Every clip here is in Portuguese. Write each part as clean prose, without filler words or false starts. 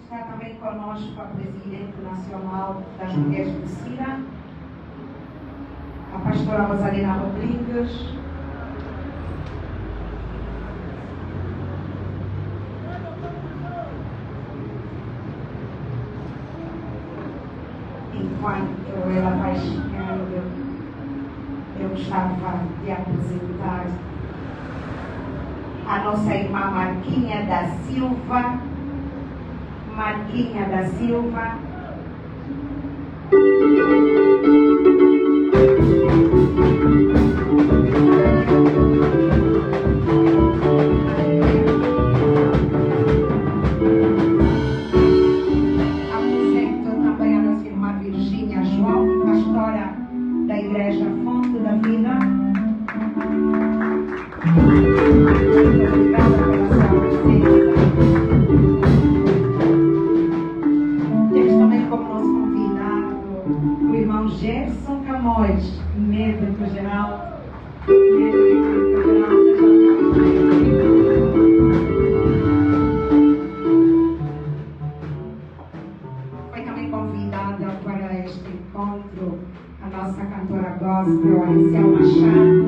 Está também conosco a Presidente Nacional das Mulheres do CIRA, a Pastora Rosalina Rodrigues, enquanto ela vai chegando, eu gostava de apresentar a nossa irmã Marquinha da Silva. Marquinha da Silva. Apresento também a nossa irmã Virgínia João, pastora da Igreja Fonte da Vida. Obrigada pela sua presença. Temos também como nosso convidado o irmão Gerson Camões, médico geral. Foi também convidada para este encontro a nossa cantora gospel, Alicia Machado.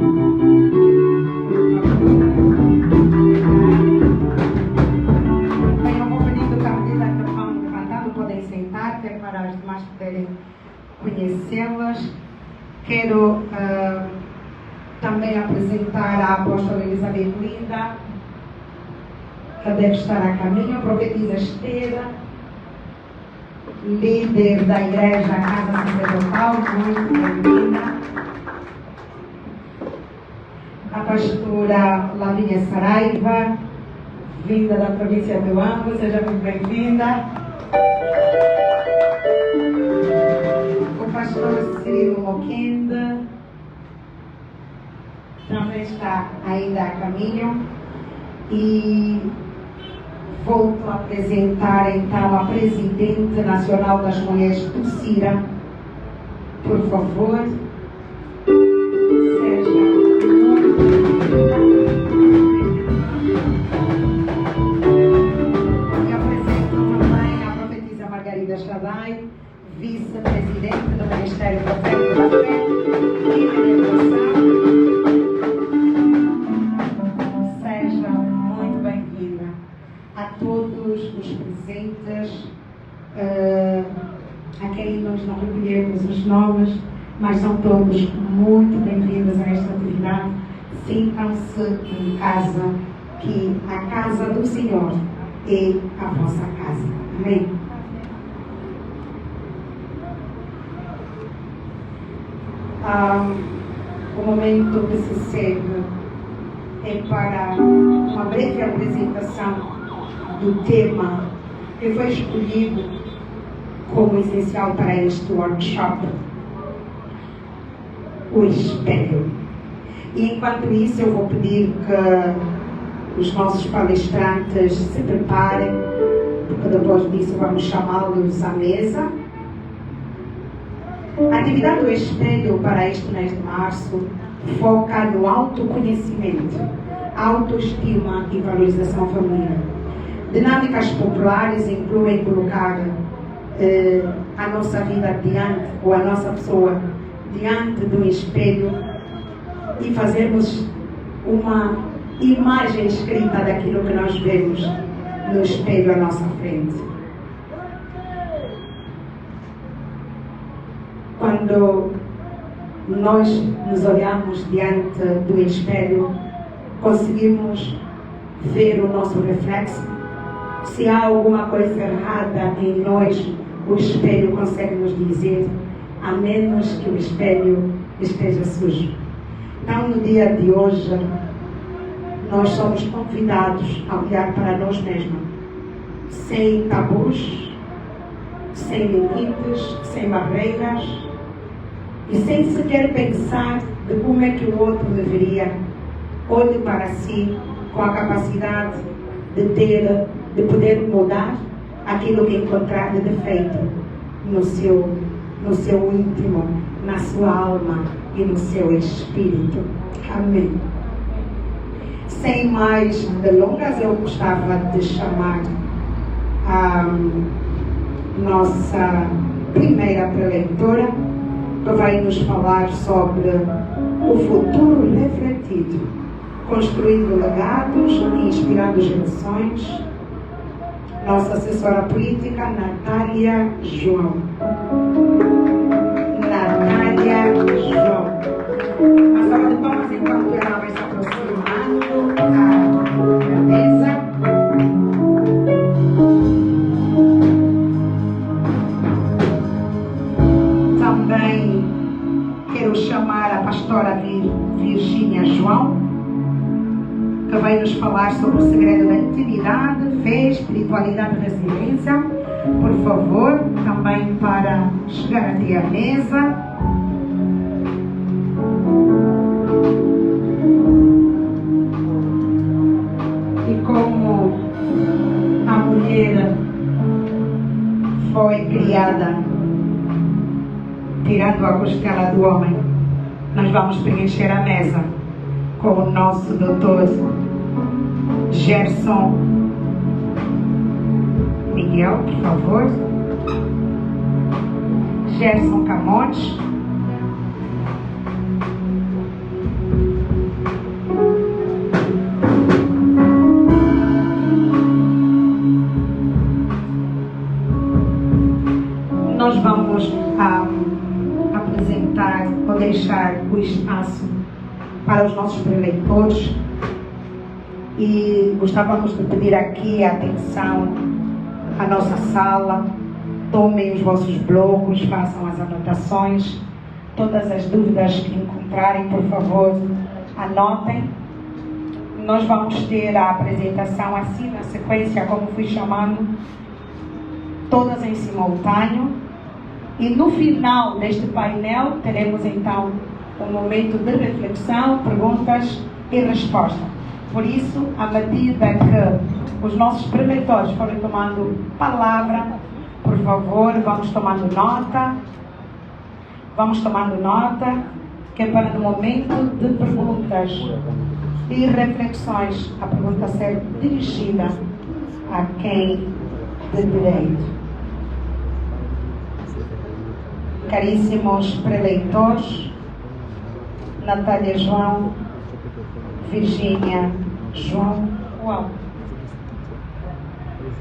Para as demais poderem conhecê-las. Quero também apresentar a apóstola Elizabeth Linda, que deve estar a caminho, a profetisa Esther, líder da igreja Casa Sacerdotal, muito bem-vinda. A pastora Lavínia Saraiva, vinda da província do Ambo, seja muito bem-vinda. O pastor Cirilo Moquenda também está ainda a caminho. E volto a apresentar então a Presidente Nacional das Mulheres do CIRA. Por favor, seja e apresento também a profetisa Margarida Shaddai, vice-presidente do Ministério Profético da Fé e Renovação. Seja muito bem-vinda. A todos os presentes, a quem nós não recolhemos os nomes, mas são todos muito bem-vindos a esta atividade. Sintam-se em casa, que a casa do Senhor é a vossa casa. Amém? O momento que se segue é para uma breve apresentação do tema que foi escolhido como essencial para este workshop: o espelho. E enquanto isso, eu vou pedir que os nossos palestrantes se preparem, porque depois disso vamos chamá-los à mesa. A atividade do espelho para este mês de março foca no autoconhecimento, autoestima e valorização feminina. Dinâmicas populares incluem colocar a nossa vida diante, ou a nossa pessoa diante de um espelho e fazermos uma imagem escrita daquilo que nós vemos no espelho à nossa frente. Quando nós nos olhamos diante do espelho, conseguimos ver o nosso reflexo. Se há alguma coisa errada em nós, o espelho consegue nos dizer, a menos que o espelho esteja sujo. Então, no dia de hoje, nós somos convidados a olhar para nós mesmos, sem tabus, sem limites, sem barreiras, e sem sequer pensar de como é que o outro deveria. Olhe para si com a capacidade de poder mudar aquilo que encontrar de defeito no seu íntimo, na sua alma e no seu espírito. Amém. Sem mais delongas, eu gostava de chamar a nossa primeira preleitora, que vai nos falar sobre o futuro refletido, construindo legados e inspirando gerações. Nossa assessora política, Natália João. Natália João. Uma salva de palmas enquanto ela vai se aproximando da mesa. Também quero chamar a pastora Virgínia João, que vai nos falar sobre o segredo da intimidade, fé, espiritualidade e resiliência. Por favor, também para chegar até a mesa. E como a mulher foi criada tirando a costela do homem, nós vamos preencher a mesa com o nosso doutor Gerson Miguel, por favor. Gerson Camões. Nós vamos apresentar ou deixar o espaço para os nossos preleitores e gostávamos de pedir aqui a atenção à nossa sala. Tomem os vossos blocos, façam as anotações, todas as dúvidas que encontrarem, por favor, anotem. Nós vamos ter a apresentação assim na sequência, como fui chamando, todas em simultâneo. E no final deste painel teremos então um momento de reflexão, perguntas e respostas. Por isso, à medida que os nossos preletores forem tomando palavra, por favor, vamos tomando nota. Vamos tomando nota, que é para no momento de perguntas e reflexões, a pergunta ser dirigida a quem de direito. Caríssimos preleitores, Natália João, Virgínia João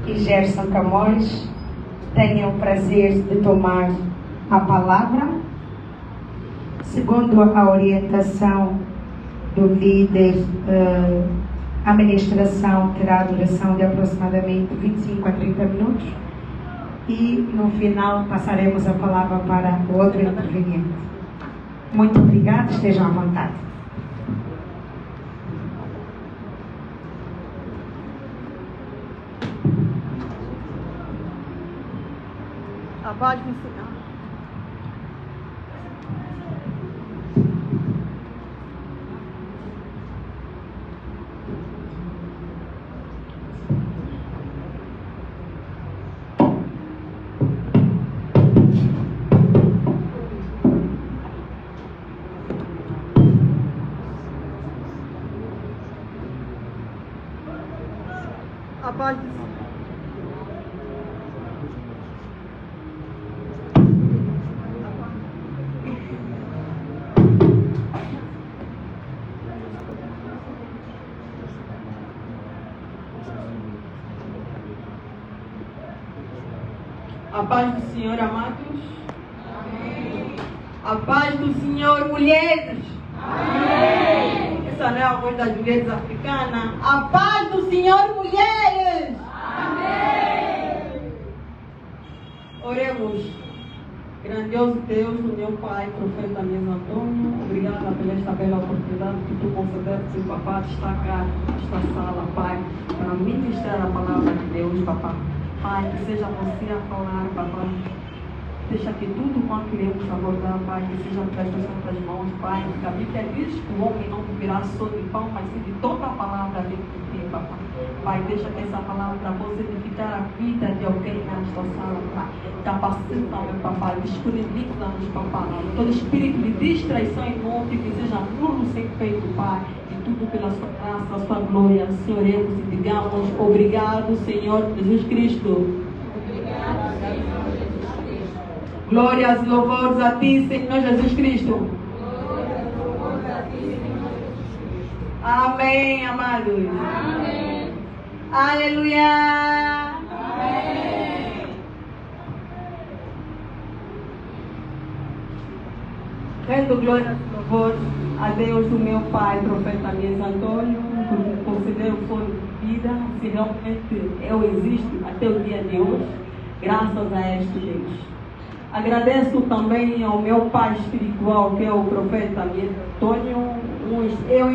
e Gerson Camões, tenham o prazer de tomar a palavra. Segundo a orientação do líder, a ministração terá duração de aproximadamente 25 a 30 minutos. E no final passaremos a palavra para o outro interveniente. Muito obrigada, estejam à vontade. Pode funcionar. Pode. A paz do Senhor, amados. Amém. A paz do Senhor, mulheres. Amém. Essa não é a voz das mulheres africanas. A paz do Senhor, mulheres. Amém. Oremos. Grandioso Deus, do meu Pai, profeta Nils Antônio, obrigada por esta bela oportunidade que tu concedeste, papá, de estar cá nesta sala, Pai, para ministrar a palavra de Deus, papá. Pai, que seja você a falar, papai. Deixa que tudo quanto iremos abordar, Pai, que seja pelas tuas santas mãos, Pai. Porque a Bíblia diz que o homem não viverá só de pão, mas sim de toda a palavra dentro de ti, papai. Pai, deixa que essa palavra possa edificar a vida de alguém nesta sala, Pai. Capacita, meu papai, disponibiliza-nos, papai. Todo espírito de distraição inútil que seja nulo sem feito, Pai. tudo pela sua graça, sua glória. Se oremos e digamos obrigado, Senhor Jesus Cristo. Glórias, louvores a ti, Senhor Jesus Cristo. Amém, amados. Amém. Aleluia. Amém. Rendo glórias e louvores a Deus do meu pai, profeta Mies Antônio, por me conceder o fôlego de vida, se realmente eu existo até o dia de hoje, graças a este Deus. Agradeço também ao meu pai espiritual, que é o profeta Mies Antônio, um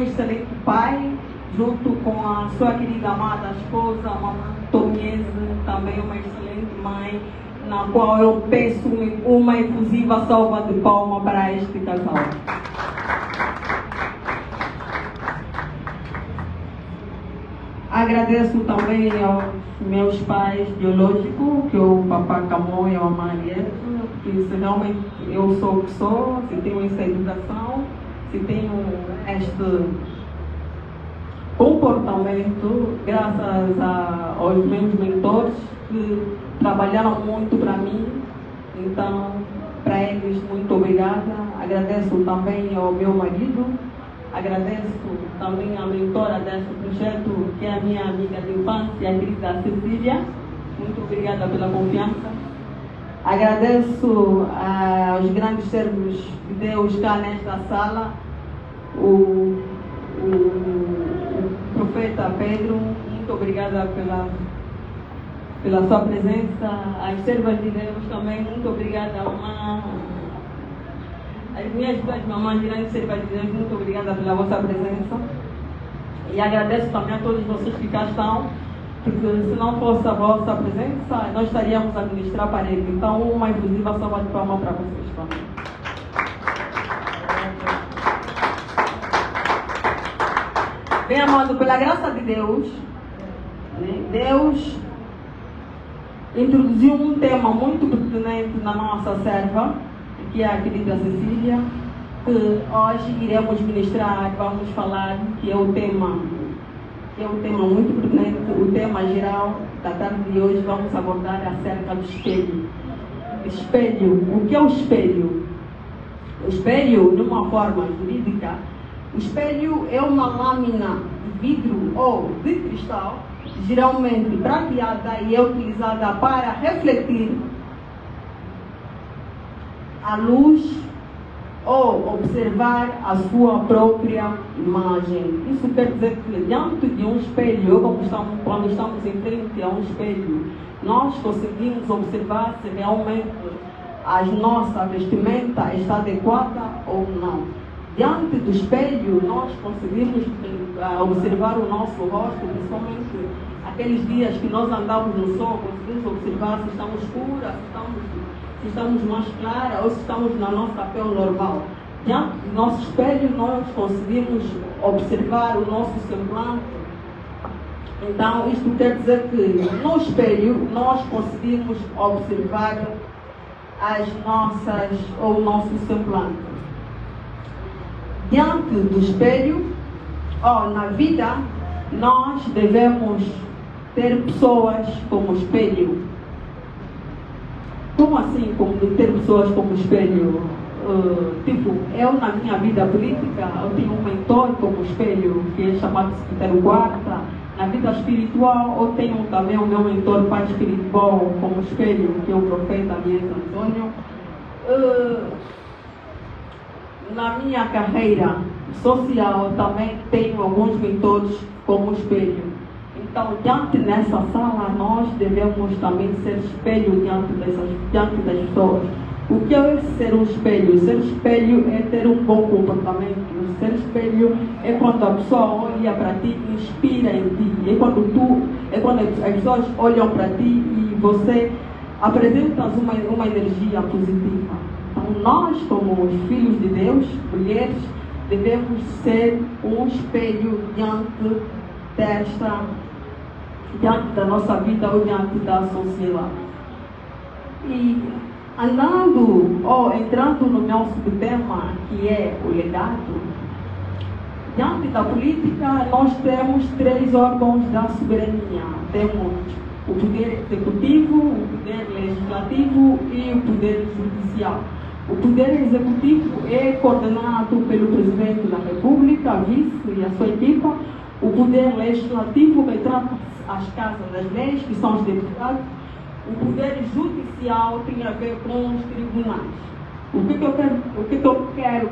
excelente pai, junto com a sua querida amada esposa, a mamãe Tomiese, também uma excelente mãe, na qual eu peço uma efusiva salva de palmas para este casal. Agradeço também aos meus pais biológicos, que é o papá Camão e a Maria, que se realmente eu sou o que sou, se tenho essa educação, se tenho este comportamento, graças aos meus mentores, que trabalharam muito para mim. Então, para eles, muito obrigada. Agradeço também ao meu marido, agradeço também à mentora deste projeto, que é a minha amiga de infância, a querida Cecília. Muito obrigada pela confiança. Agradeço aos grandes servos de Deus cá nesta sala, o profeta Pedro, muito obrigada pela sua presença. As servas de Deus também, muito obrigada, mamãe. As minhas duas mamães, grandes servas de Deus, muito obrigada pela vossa presença. E agradeço também a todos vocês que cá estão, porque se não fosse a vossa presença, nós estaríamos a ministrar para ele. Então, uma efusiva salva de palmas para vocês também. Bem, amado, pela graça de Deus, Deus introduziu um tema muito pertinente na nossa serva, que é a querida Cecília, que hoje iremos ministrar, vamos falar, que é o tema muito pertinente, o tema geral da tarde de hoje. Vamos abordar acerca do espelho. Espelho, o que é o espelho? O espelho, de uma forma jurídica, o espelho é uma lâmina de vidro ou de cristal, geralmente prateada, e é utilizada para refletir a luz ou observar a sua própria imagem. Isso quer dizer que diante de um espelho, quando estamos em frente a um espelho, nós conseguimos observar se realmente a nossa vestimenta está adequada ou não. Diante do espelho, nós conseguimos observar o nosso rosto, principalmente aqueles dias que nós andamos no sol, conseguimos observar se estamos escuras, se estamos mais claras ou se estamos na nossa pele normal. Diante do nosso espelho, nós conseguimos observar o nosso semblante. Então, isto quer dizer que no espelho nós conseguimos observar o nosso semblante. Diante do espelho, na vida, nós devemos ter pessoas como espelho. Como assim, ter pessoas como espelho? Eu na minha vida política, eu tenho um mentor como espelho, que é chamado Secretário Guarda. Na vida espiritual, eu tenho também o meu mentor pai espiritual como espelho, que é o profeta Mies Antônio. Na minha carreira social, também tenho alguns mentores como espelho. Então, diante dessa sala, nós devemos também ser espelho diante das pessoas. O que é ser um espelho? Ser espelho é ter um bom comportamento. Ser espelho é quando a pessoa olha para ti e inspira em ti. É quando as pessoas olham para ti e você apresenta uma energia positiva. Então, nós, como os filhos de Deus, mulheres, devemos ser um espelho diante da nossa vida ou diante da sociedade. E entrando no meu subtema, que é o legado, Diante da política, nós temos 3 órgãos da soberania. Temos o poder executivo, o poder legislativo e o poder judicial. O poder executivo é coordenado pelo presidente da República, a vice e a sua equipa. O poder legislativo que trata as casas das leis, que são os deputados. O poder judicial tem a ver com os tribunais. O que eu quero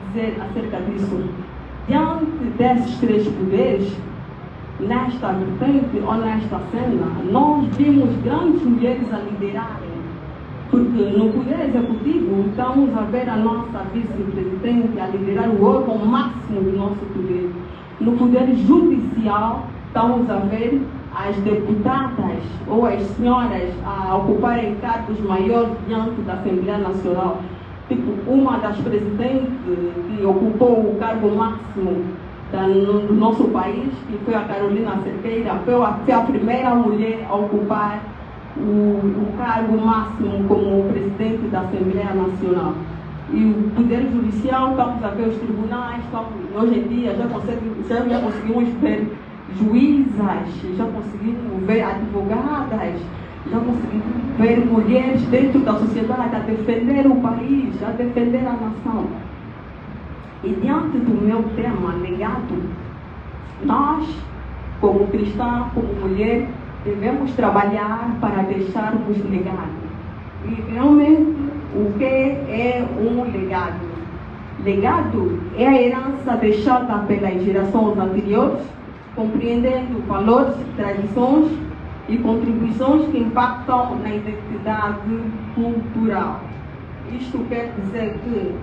dizer acerca disso? Diante desses 3 poderes, nesta vertente ou nesta cena, nós vimos grandes mulheres a liderarem. Porque no poder executivo, estamos a ver a nossa vice-presidente a liderar o órgão máximo do nosso poder. No poder judicial, estamos a ver as deputadas ou as senhoras a ocuparem cargos maiores diante da Assembleia Nacional. Tipo, uma das presidentes que ocupou o cargo máximo do nosso país, que foi a Carolina Cerqueira, foi a primeira mulher a ocupar o cargo máximo como presidente da Assembleia Nacional. E o Poder Judicial, estamos a ver os tribunais, hoje em dia já conseguimos ver juízas, já conseguimos ver advogadas, já conseguimos ver mulheres dentro da sociedade a defender o país, a defender a nação. E diante do meu tema, legado, nós, como cristã, como mulher, devemos trabalhar para deixarmos legado. E realmente, o que é um legado? Legado é a herança deixada pelas gerações anteriores, compreendendo valores, tradições e contribuições que impactam na identidade cultural. Isto quer dizer que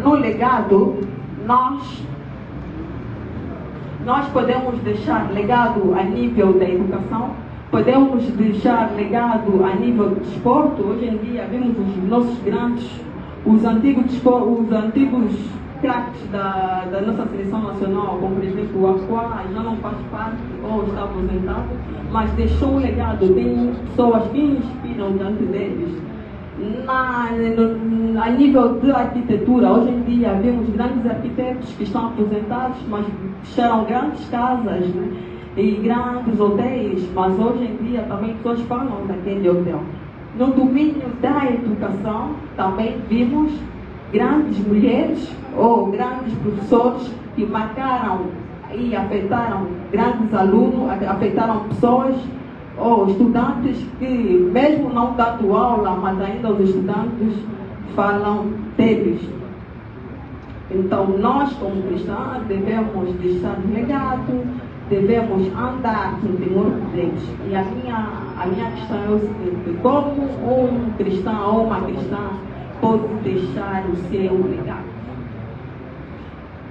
no legado nós podemos deixar legado a nível da educação, podemos deixar legado a nível do desporto. Hoje em dia vemos os nossos grandes, os antigos craques da nossa seleção nacional, como por exemplo o Aquá, já não faz parte ou está aposentado, mas deixou um legado, tem pessoas que inspiram diante deles. A nível de arquitetura, hoje em dia vemos grandes arquitetos que estão aposentados, mas deixaram grandes casas, né, e grandes hotéis, mas hoje em dia também pessoas falam daquele hotel. No domínio da educação, também vimos grandes mulheres ou grandes professores que marcaram e afetaram grandes alunos, afetaram pessoas ou estudantes que, mesmo não dando aula, mas ainda os estudantes falam deles. Então, nós, como cristãos, devemos deixar legado, devemos andar no temor de Deus. E a minha questão é o seguinte: como um cristão ou uma cristã pode deixar o seu legado?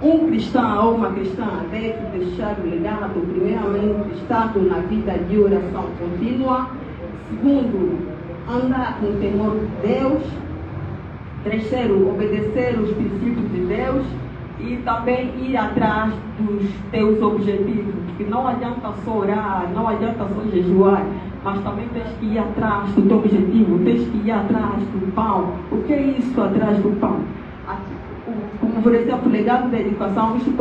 Um cristão ou uma cristã deve deixar o legado, primeiramente, estando na vida de oração contínua. Segundo, andar no temor de Deus. Terceiro, obedecer os princípios de Deus. E também ir atrás dos teus objetivos. Porque não adianta só orar, não adianta só jejuar, mas também tens que ir atrás do teu objetivo, tens que ir atrás do pão. O que é isso atrás do pão? Como, por exemplo, o legado da educação, isso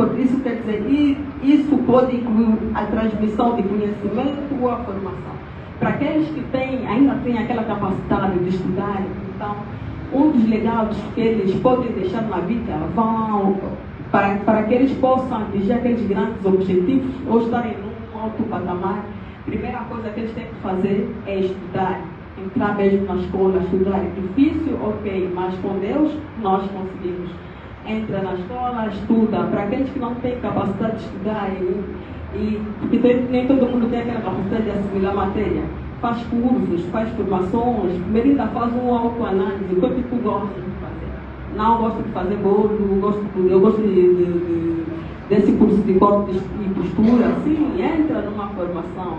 quer dizer, isso pode incluir a transmissão de conhecimento ou a formação. Para aqueles que ainda têm aquela capacidade de estudar, então, um dos legados que eles podem deixar na vida para que eles possam atingir aqueles grandes objetivos ou estarem num alto patamar. A primeira coisa que eles têm que fazer é estudar, entrar mesmo na escola, estudar. É difícil, ok, mas com Deus nós conseguimos. Entra na escola, estuda. Para aqueles que não têm capacidade de estudar, porque nem todo mundo tem aquela capacidade de assimilar matéria, faz cursos, faz formações, primeiro ainda faz uma autoanálise. O que eu tipo gosto de fazer? Não gosto de fazer bolo, eu gosto desse curso de corte e postura. Sim, entra numa formação,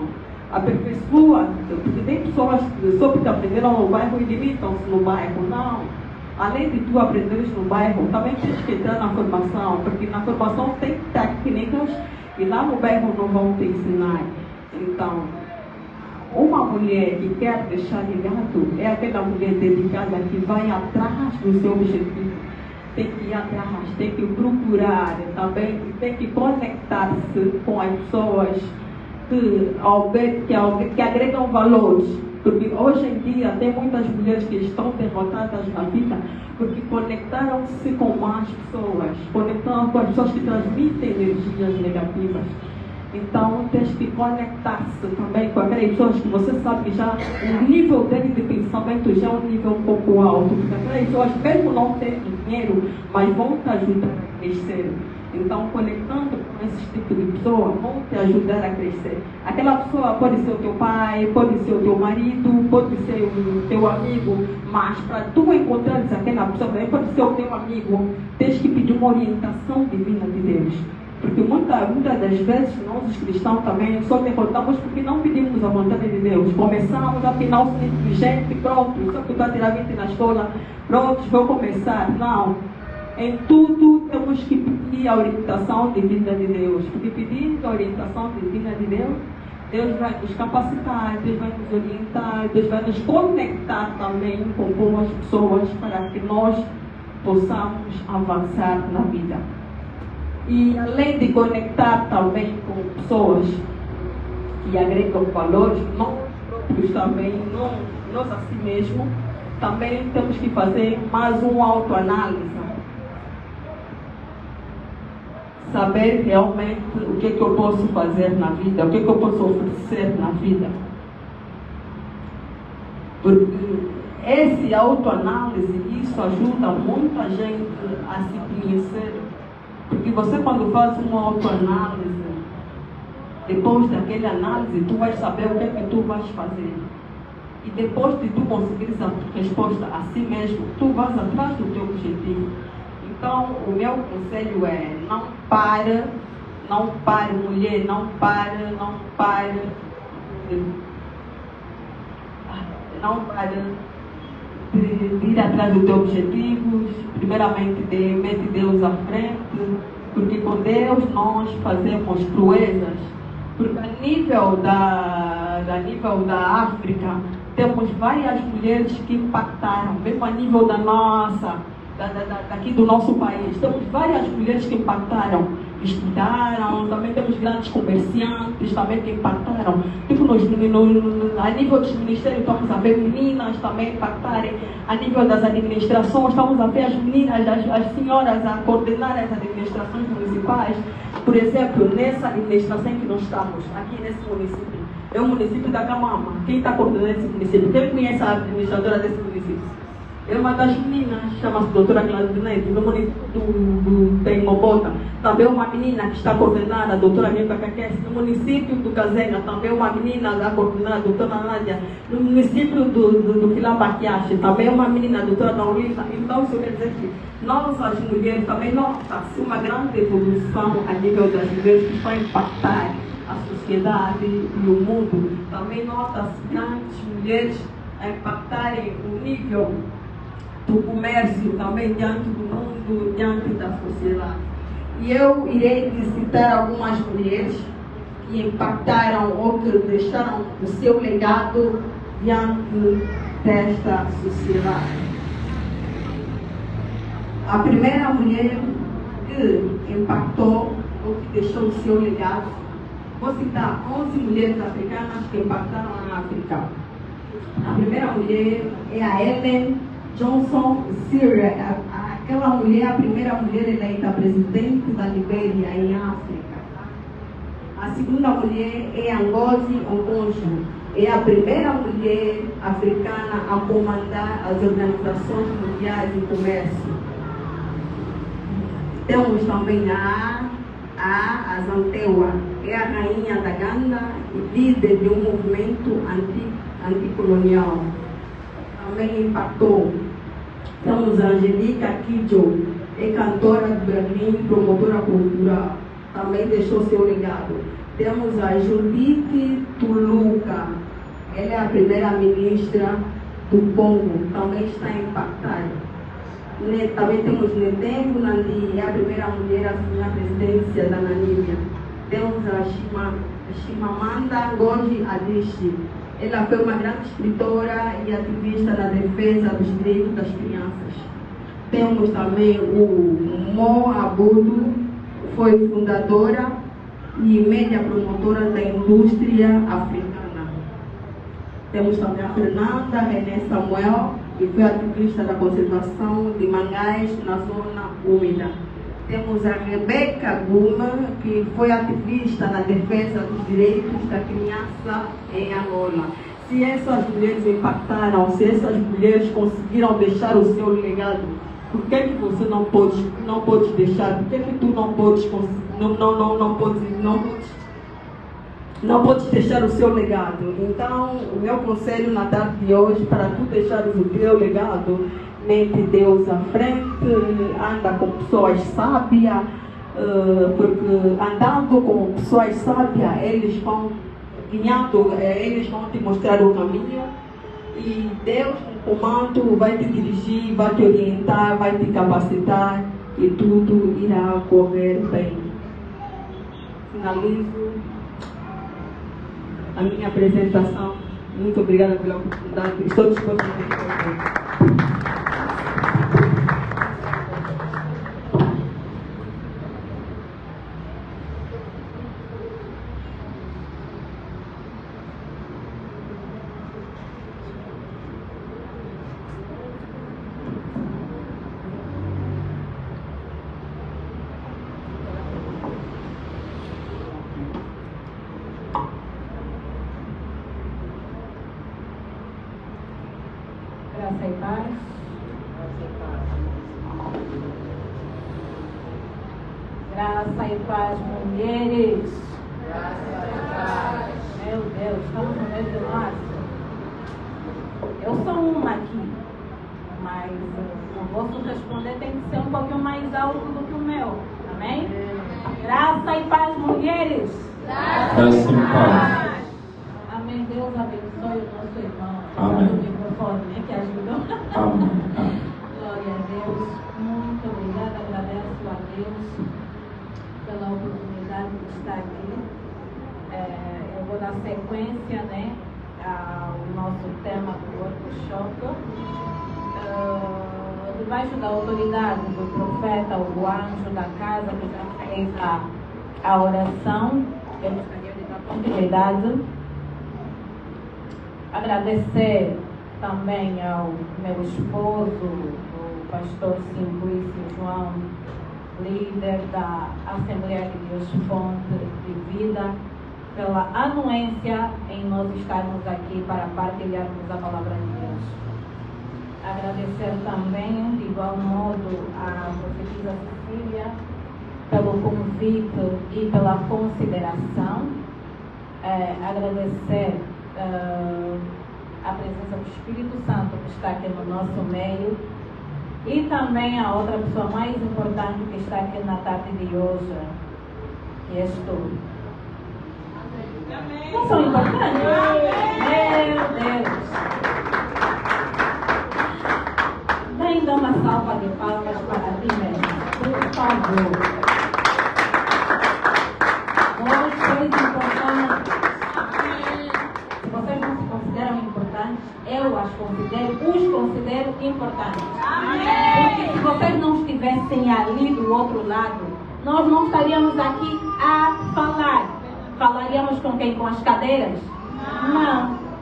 aperfeiçoa, porque tem pessoas que só porque aprenderam no bairro e limitam-se no bairro. Não. Além de tu aprenderes no bairro, também tens que entrar na formação, porque na formação tem técnicas e lá no bairro não vão te ensinar. Então, uma mulher que quer deixar legado é aquela mulher dedicada que vai atrás do seu objetivo. tem que ir atrás, tem que procurar, também tem que conectar-se com as pessoas que agregam valores. Porque hoje em dia tem muitas mulheres que estão derrotadas na vida porque conectaram-se com más pessoas, conectaram com as pessoas que transmitem energias negativas. Então tens que conectar-se também com aquelas pessoas que você sabe que já o nível dele de pensamento já é um nível um pouco alto, porque aquelas pessoas mesmo não têm dinheiro, mas vão te ajudar a crescer. Então, conectando com esse tipo de pessoa, vão te ajudar a crescer. Aquela pessoa pode ser o teu pai, pode ser o teu marido, pode ser o teu amigo, mas para tu encontrares aquela pessoa, também pode ser o teu amigo, tens que pedir uma orientação divina de Deus. Porque muitas das vezes nós os cristãos também só derrotamos porque não pedimos a vontade de Deus. Começamos, afinal, ser inteligente, pronto, só que estou a tirar 20 na escola, pronto, vou começar. Não. Em tudo temos que pedir a orientação divina de Deus. Porque pedindo a orientação divina de Deus, Deus vai nos capacitar, Deus vai nos orientar, Deus vai nos conectar também com boas pessoas para que nós possamos avançar na vida. E além de conectar também com pessoas que agregam valores, nós próprios também, nós a si mesmos, também temos que fazer mais uma autoanálise. Saber realmente o que eu posso fazer na vida, o que eu posso oferecer na vida. Porque essa autoanálise, isso ajuda muita gente a se conhecer. Porque você, quando faz uma autoanálise, depois daquela análise, tu vais saber o que é que tu vais fazer. E depois de tu conseguires a resposta a si mesmo, tu vais atrás do teu objetivo. Então, o meu conselho é: não pare, mulher, não pare de ir atrás dos teus objetivos. Primeiramente, mete Deus à frente, porque com Deus nós fazemos proezas. Porque a nível da África, temos várias mulheres que impactaram, mesmo a nível da nossa, daqui do nosso país. Temos várias mulheres que impactaram, estudaram, também temos grandes comerciantes também que impactaram. Tipo, a nível dos ministérios estamos a ver meninas também impactarem, a nível das administrações estamos a ver as meninas, as senhoras a coordenar as administrações municipais. Por exemplo, nessa administração que nós estamos, aqui nesse município, é o município da Camama. Quem está coordenando esse município? Quem conhece a administradora desse município? É uma das meninas, chama-se doutora Claudinete, no município do Tengobota. Também uma menina que está coordenada, a doutora Nilka Kakes. No município do Kazenga, também uma menina a coordenar, a doutora Nádia. No município do Quilambaquiache, também uma menina, a doutora Naulita. Então, isso quer dizer que nós, as mulheres, também nota-se uma grande evolução a nível das mulheres que estão impactar a sociedade e o mundo. Também nota-se grandes mulheres a impactarem o nível do comércio também diante do mundo, diante da sociedade. E eu irei citar algumas mulheres que impactaram ou que deixaram o seu legado diante desta sociedade. A primeira mulher que impactou ou que deixou o seu legado, vou citar 11 mulheres africanas que impactaram na África. A primeira mulher é a Ellen Johnson Sirleaf. Aquela mulher, a primeira mulher eleita presidente da Libéria em África. A segunda mulher é a Ngozi Okonjo. É a primeira mulher africana a comandar as organizações mundiais de comércio. Temos também a Azantewa, é a rainha da Ganda e líder de um movimento anticolonial. Também impactou. Temos a Angelica Kidjo, é cantora de Berlim, promotora cultural. Também deixou seu legado. Temos a Judith Tuluka, ela é a primeira-ministra do Congo, também está impactada. Também temos Netembo Nandi, é a primeira mulher a assumir a presidência da Namíbia. Temos a Chimamanda Ngozi Adichie. Ela foi uma grande escritora e ativista na defesa dos direitos das crianças. Temos também o Mo Abudu, foi fundadora e média promotora da indústria africana. Temos também a Fernanda René Samuel, que foi ativista da conservação de mangás na zona úmida. Temos a Rebeca Guma, que foi ativista na defesa dos direitos da criança em Angola. Se essas mulheres impactaram, se essas mulheres conseguiram deixar o seu legado, por que você não pode deixar? Por que tu não podes não podes deixar o seu legado? Então, o meu conselho na tarde de hoje, para tu deixares o teu legado, mete Deus à frente, anda com pessoas sábias, porque andando com pessoas sábias, eles vão te mostrar o caminho e Deus no comando vai te dirigir, vai te orientar, vai te capacitar e tudo irá correr bem. Finalizo a minha apresentação. Muito obrigada pela oportunidade. Estou disponível para você. Graça e paz. Graça e paz, mulheres. Meu Deus, estamos no mês de março. Eu sou uma aqui, mas o vosso responder tem que ser um pouquinho mais alto do que o meu. Amém? Graça e paz, mulheres. Graça e paz. Amém. Deus abençoe o nosso irmão. Amém. O microfone, né, que ajudou. Amém. Glória a Deus. Muito obrigada. Agradeço a Deus pela oportunidade de estar aqui. Eu vou dar sequência, né, ao nosso tema do workshop. Debaixo da autoridade do profeta, o anjo da casa, que já fez a oração, eu gostaria de dar continuidade. Agradecer também ao meu esposo, o pastor Simplício João, líder da Assembleia de Deus Fonte de Vida, pela anuência em nós estarmos aqui para partilharmos a palavra de Deus. Agradecer também, de igual modo, à profetisa Cecília pelo convite e pela consideração. Agradecer a presença do Espírito Santo que está aqui no nosso meio e também a outra pessoa mais importante que está aqui na tarde de hoje, que és tu. Não são importantes? Meu Deus! Vem dar uma salva de palmas para ti mesmo, por favor. Duas coisas importantes. Se vocês não se consideram importantes, eu os considero importantes. Porque se vocês não estivessem ali do outro lado, nós não estaríamos aqui a falar. Falaríamos com quem? Com as cadeiras?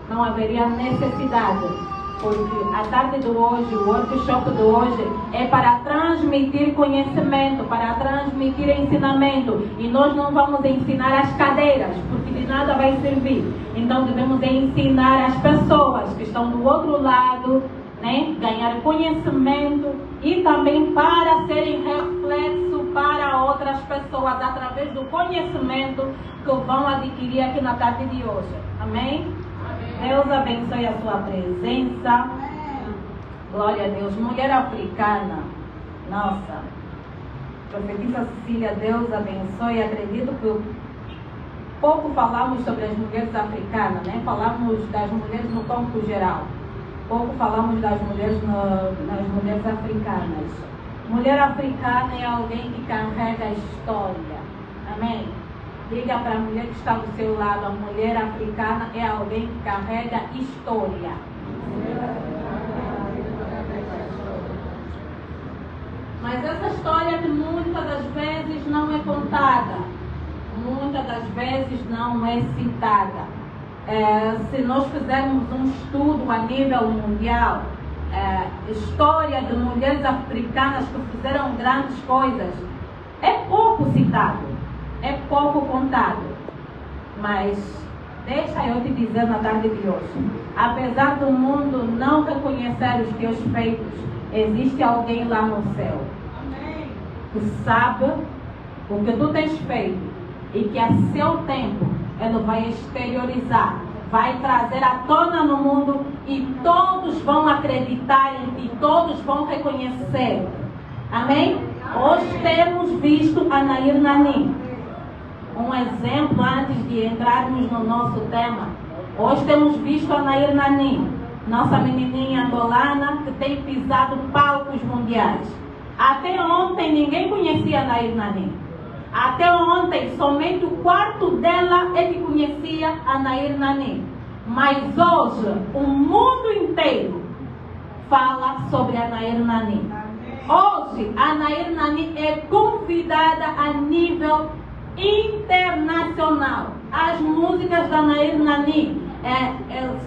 Não haveria necessidade. Porque a tarde de hoje, o workshop de hoje é para transmitir conhecimento, para transmitir ensinamento. E nós não vamos ensinar as cadeiras, porque de nada vai servir. Então devemos ensinar as pessoas que estão do outro lado, né? Ganhar conhecimento e também para serem reflexo para outras pessoas através do conhecimento que vão adquirir aqui na tarde de hoje. Amém? Deus abençoe a sua presença. Glória a Deus. Mulher africana. Nossa. Profetisa Cecília, Deus abençoe. Acredito que pouco falamos sobre as mulheres africanas, né? Falamos das mulheres no campo geral. Pouco falamos das mulheres nas mulheres africanas. Mulher africana é alguém que carrega a história. Amém? Diga para a mulher que está do seu lado, a mulher africana é alguém que carrega história. Mas essa história que muitas das vezes não é contada, muitas das vezes não é citada. Se nós fizermos um estudo a nível mundial, história de mulheres africanas que fizeram grandes coisas, é pouco citado, é pouco contado. Mas deixa eu te dizer na tarde de hoje, apesar do mundo não reconhecer os teus feitos, existe alguém lá no céu que sabe o que tu tens feito e que a seu tempo ele vai exteriorizar, vai trazer à tona no mundo e todos vão acreditar em ti, todos vão reconhecer. Amém? Hoje temos visto a Nair Nani. Um exemplo antes de entrarmos no nosso tema. Hoje temos visto a Nair Nani, nossa menininha angolana que tem pisado palcos mundiais. Até ontem ninguém conhecia a Nair Nani. Até ontem somente o quarto dela é que conhecia a Nair Nani. Mas hoje o mundo inteiro fala sobre a Nair Nani. Hoje a Nair Nani é convidada a nível internacional. As músicas da Nair Nani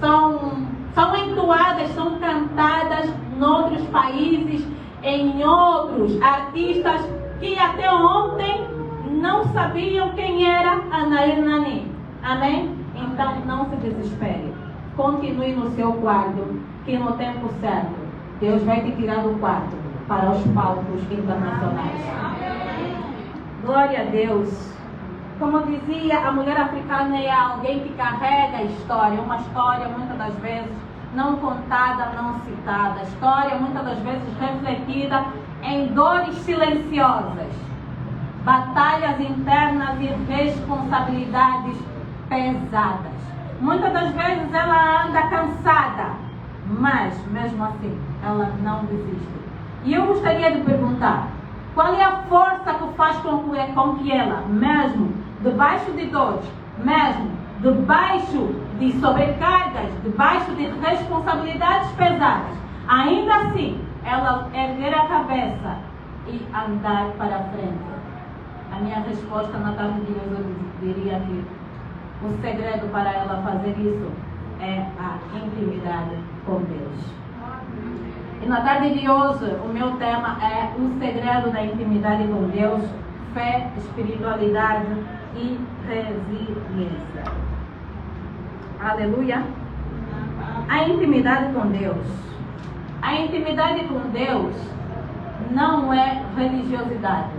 são entoadas, são cantadas em outros países, em outros artistas que até ontem não sabiam quem era a Nair Nani. Amém? Então não se desespere. Continue no seu quarto, que no tempo certo Deus vai te tirar do quarto para os palcos internacionais. Glória a Deus. Como dizia, a mulher africana é alguém que carrega a história, uma história muitas das vezes não contada, não citada, história muitas das vezes refletida em dores silenciosas, batalhas internas e responsabilidades pesadas. Muitas das vezes ela anda cansada, mas mesmo assim ela não desiste. E eu gostaria de perguntar, qual é a força que faz com que ela, mesmo debaixo de dores, mesmo debaixo de sobrecargas, debaixo de responsabilidades pesadas, ainda assim, ela erguer a cabeça e andar para frente? A minha resposta na tarde de hoje, eu diria que o segredo para ela fazer isso é a intimidade com Deus. E na tarde de hoje, o meu tema é o segredo da intimidade com Deus, fé, espiritualidade e resiliência. Aleluia! A intimidade com Deus. A intimidade com Deus não é religiosidade.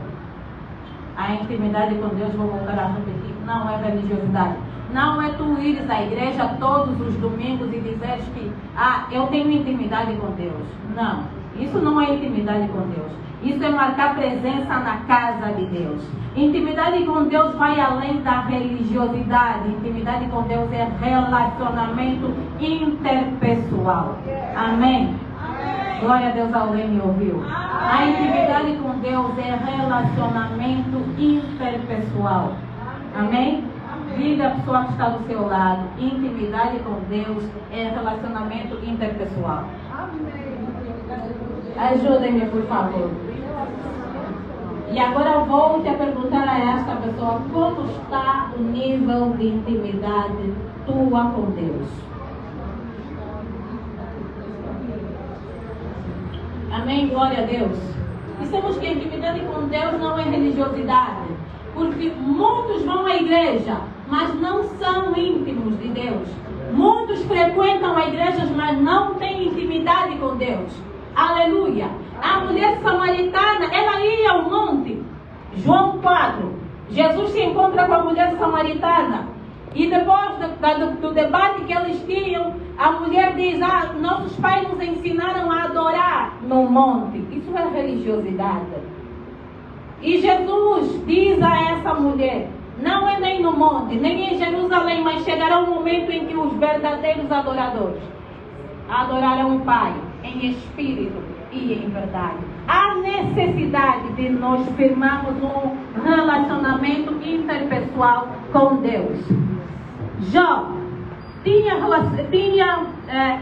A intimidade com Deus, vou voltar a repetir, não é religiosidade. Não é tu ires à igreja todos os domingos e dizeres que eu tenho intimidade com Deus. Não, isso não é intimidade com Deus. Isso é marcar presença na casa de Deus. Intimidade com Deus vai além da religiosidade. Intimidade com Deus é relacionamento interpessoal. Amém? Glória a Deus, alguém me ouviu? A intimidade com Deus é relacionamento interpessoal. Amém? Diga a pessoa que está do seu lado, intimidade com Deus é relacionamento interpessoal. Ajudem-me, por favor. E agora volte a perguntar a esta pessoa, como está o nível de intimidade tua com Deus? Amém? Glória a Deus. Dissemos que a intimidade com Deus não é religiosidade, porque muitos vão à igreja, mas não são íntimos de Deus. Muitos frequentam a igreja, mas não têm intimidade com Deus. Aleluia! A mulher samaritana, ela ia ao monte. João 4. Jesus se encontra com a mulher samaritana. E depois do debate que eles tinham, a mulher diz, nossos pais nos ensinaram a adorar no monte. Isso é religiosidade. E Jesus diz a essa mulher, não é nem no monte, nem em Jerusalém, mas chegará um momento em que os verdadeiros adoradores adorarão o Pai em espírito e em verdade. Há necessidade de nós firmarmos um relacionamento interpessoal com Deus. Jó tinha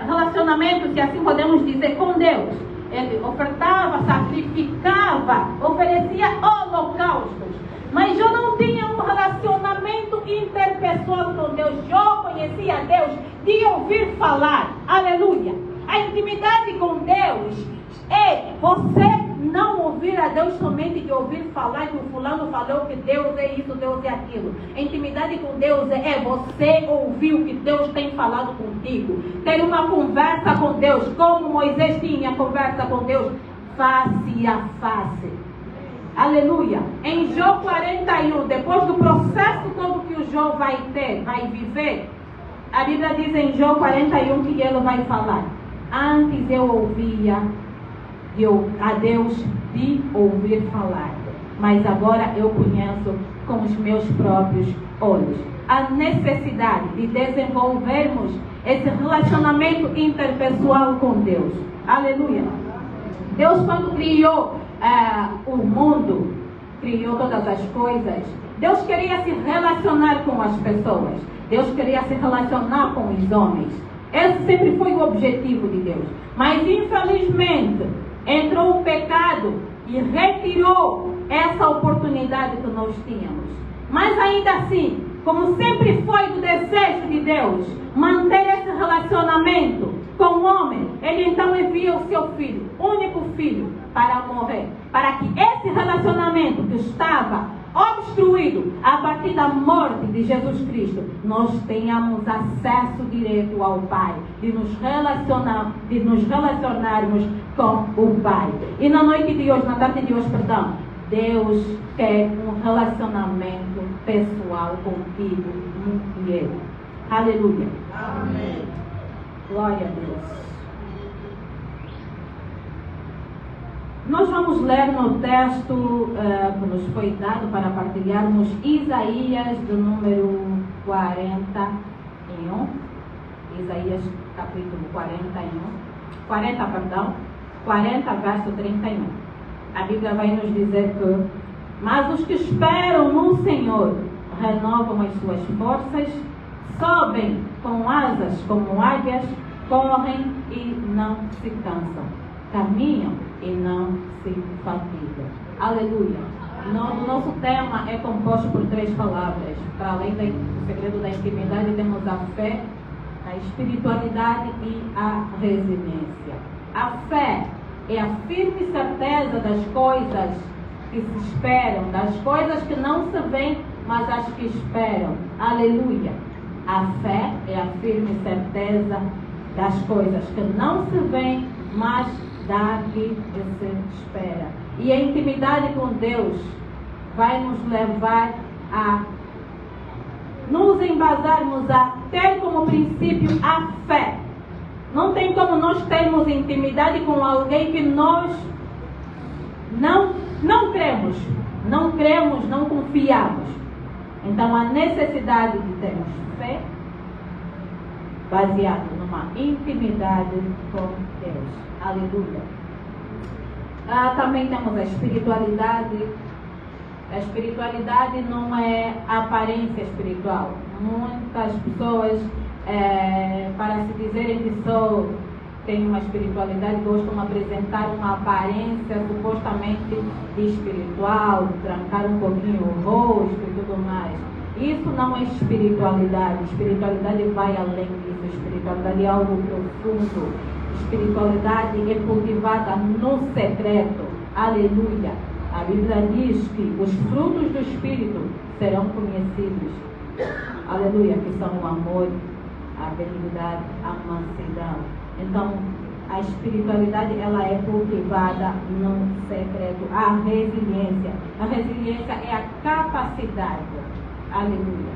relacionamento, se assim podemos dizer, com Deus. ele ofertava, sacrificava, oferecia holocaustos. Mas Jó não tinha um relacionamento interpessoal com Deus. Jó conhecia Deus de ouvir falar. Aleluia. A intimidade com Deus é você não ouvir a Deus somente de ouvir falar que o fulano falou que Deus é isso, Deus é aquilo. A intimidade com Deus é você ouvir o que Deus tem falado contigo. Ter uma conversa com Deus, como Moisés tinha conversa com Deus, face a face. Aleluia. Em Jó 41, depois do processo todo que o Jó vai viver, a Bíblia diz em Jó 41 que ele vai falar: antes eu ouvia a Deus de ouvir falar, mas agora eu conheço com os meus próprios olhos. A necessidade de desenvolvermos esse relacionamento interpessoal com Deus. Aleluia. Deus, quando criou o mundo, criou todas as coisas, Deus queria se relacionar com as pessoas. Deus queria se relacionar com os homens. Esse sempre foi o objetivo de Deus. Mas infelizmente entrou o pecado e retirou essa oportunidade que nós tínhamos. Mas ainda assim, como sempre foi do desejo de Deus manter esse relacionamento com o homem, ele então envia o seu filho, único filho, para morrer, para que esse relacionamento que estava obstruído a partir da morte de Jesus Cristo, nós tenhamos acesso direto ao Pai, de nos relacionarmos com o Pai. E na noite de hoje, na tarde de hoje, perdão, Deus quer um relacionamento pessoal contigo e eu. Aleluia. Amém. Glória a Deus. Nós vamos ler no texto que nos foi dado para partilharmos Isaías do número 41. Isaías capítulo 40 verso 31. A Bíblia vai nos dizer que: mas os que esperam no Senhor renovam as suas forças, sobem com asas como águias, correm e não se cansam, caminham e não se fatigam. Aleluia. O nosso tema é composto por 3 palavras. Para além do segredo da intimidade, temos a fé, a espiritualidade e a resiliência. A fé é a firme certeza das coisas que se esperam, das coisas que não se veem, mas as que esperam. Aleluia. A fé é a firme certeza das coisas que não se veem, mas da que se espera. E a intimidade com Deus vai nos levar a nos embasarmos a ter como princípio a fé. Não tem como nós termos intimidade com alguém que nós não cremos, não confiamos. Então a necessidade de termos fé baseado numa intimidade com Deus. Aleluia. Também temos a espiritualidade. A espiritualidade não é aparência espiritual. Muitas pessoas, para se dizerem que têm uma espiritualidade, gostam de apresentar uma aparência supostamente de espiritual, de trancar um pouquinho o rosto e tudo mais. Isso não é espiritualidade. Espiritualidade vai além disso. Espiritualidade é algo profundo. Espiritualidade é cultivada no secreto. Aleluia. A Bíblia diz que os frutos do Espírito serão conhecidos. Aleluia. Que são o amor, a benignidade, a mansidão. Então, a espiritualidade, ela é cultivada no secreto. A resiliência. A resiliência é a capacidade. Aleluia.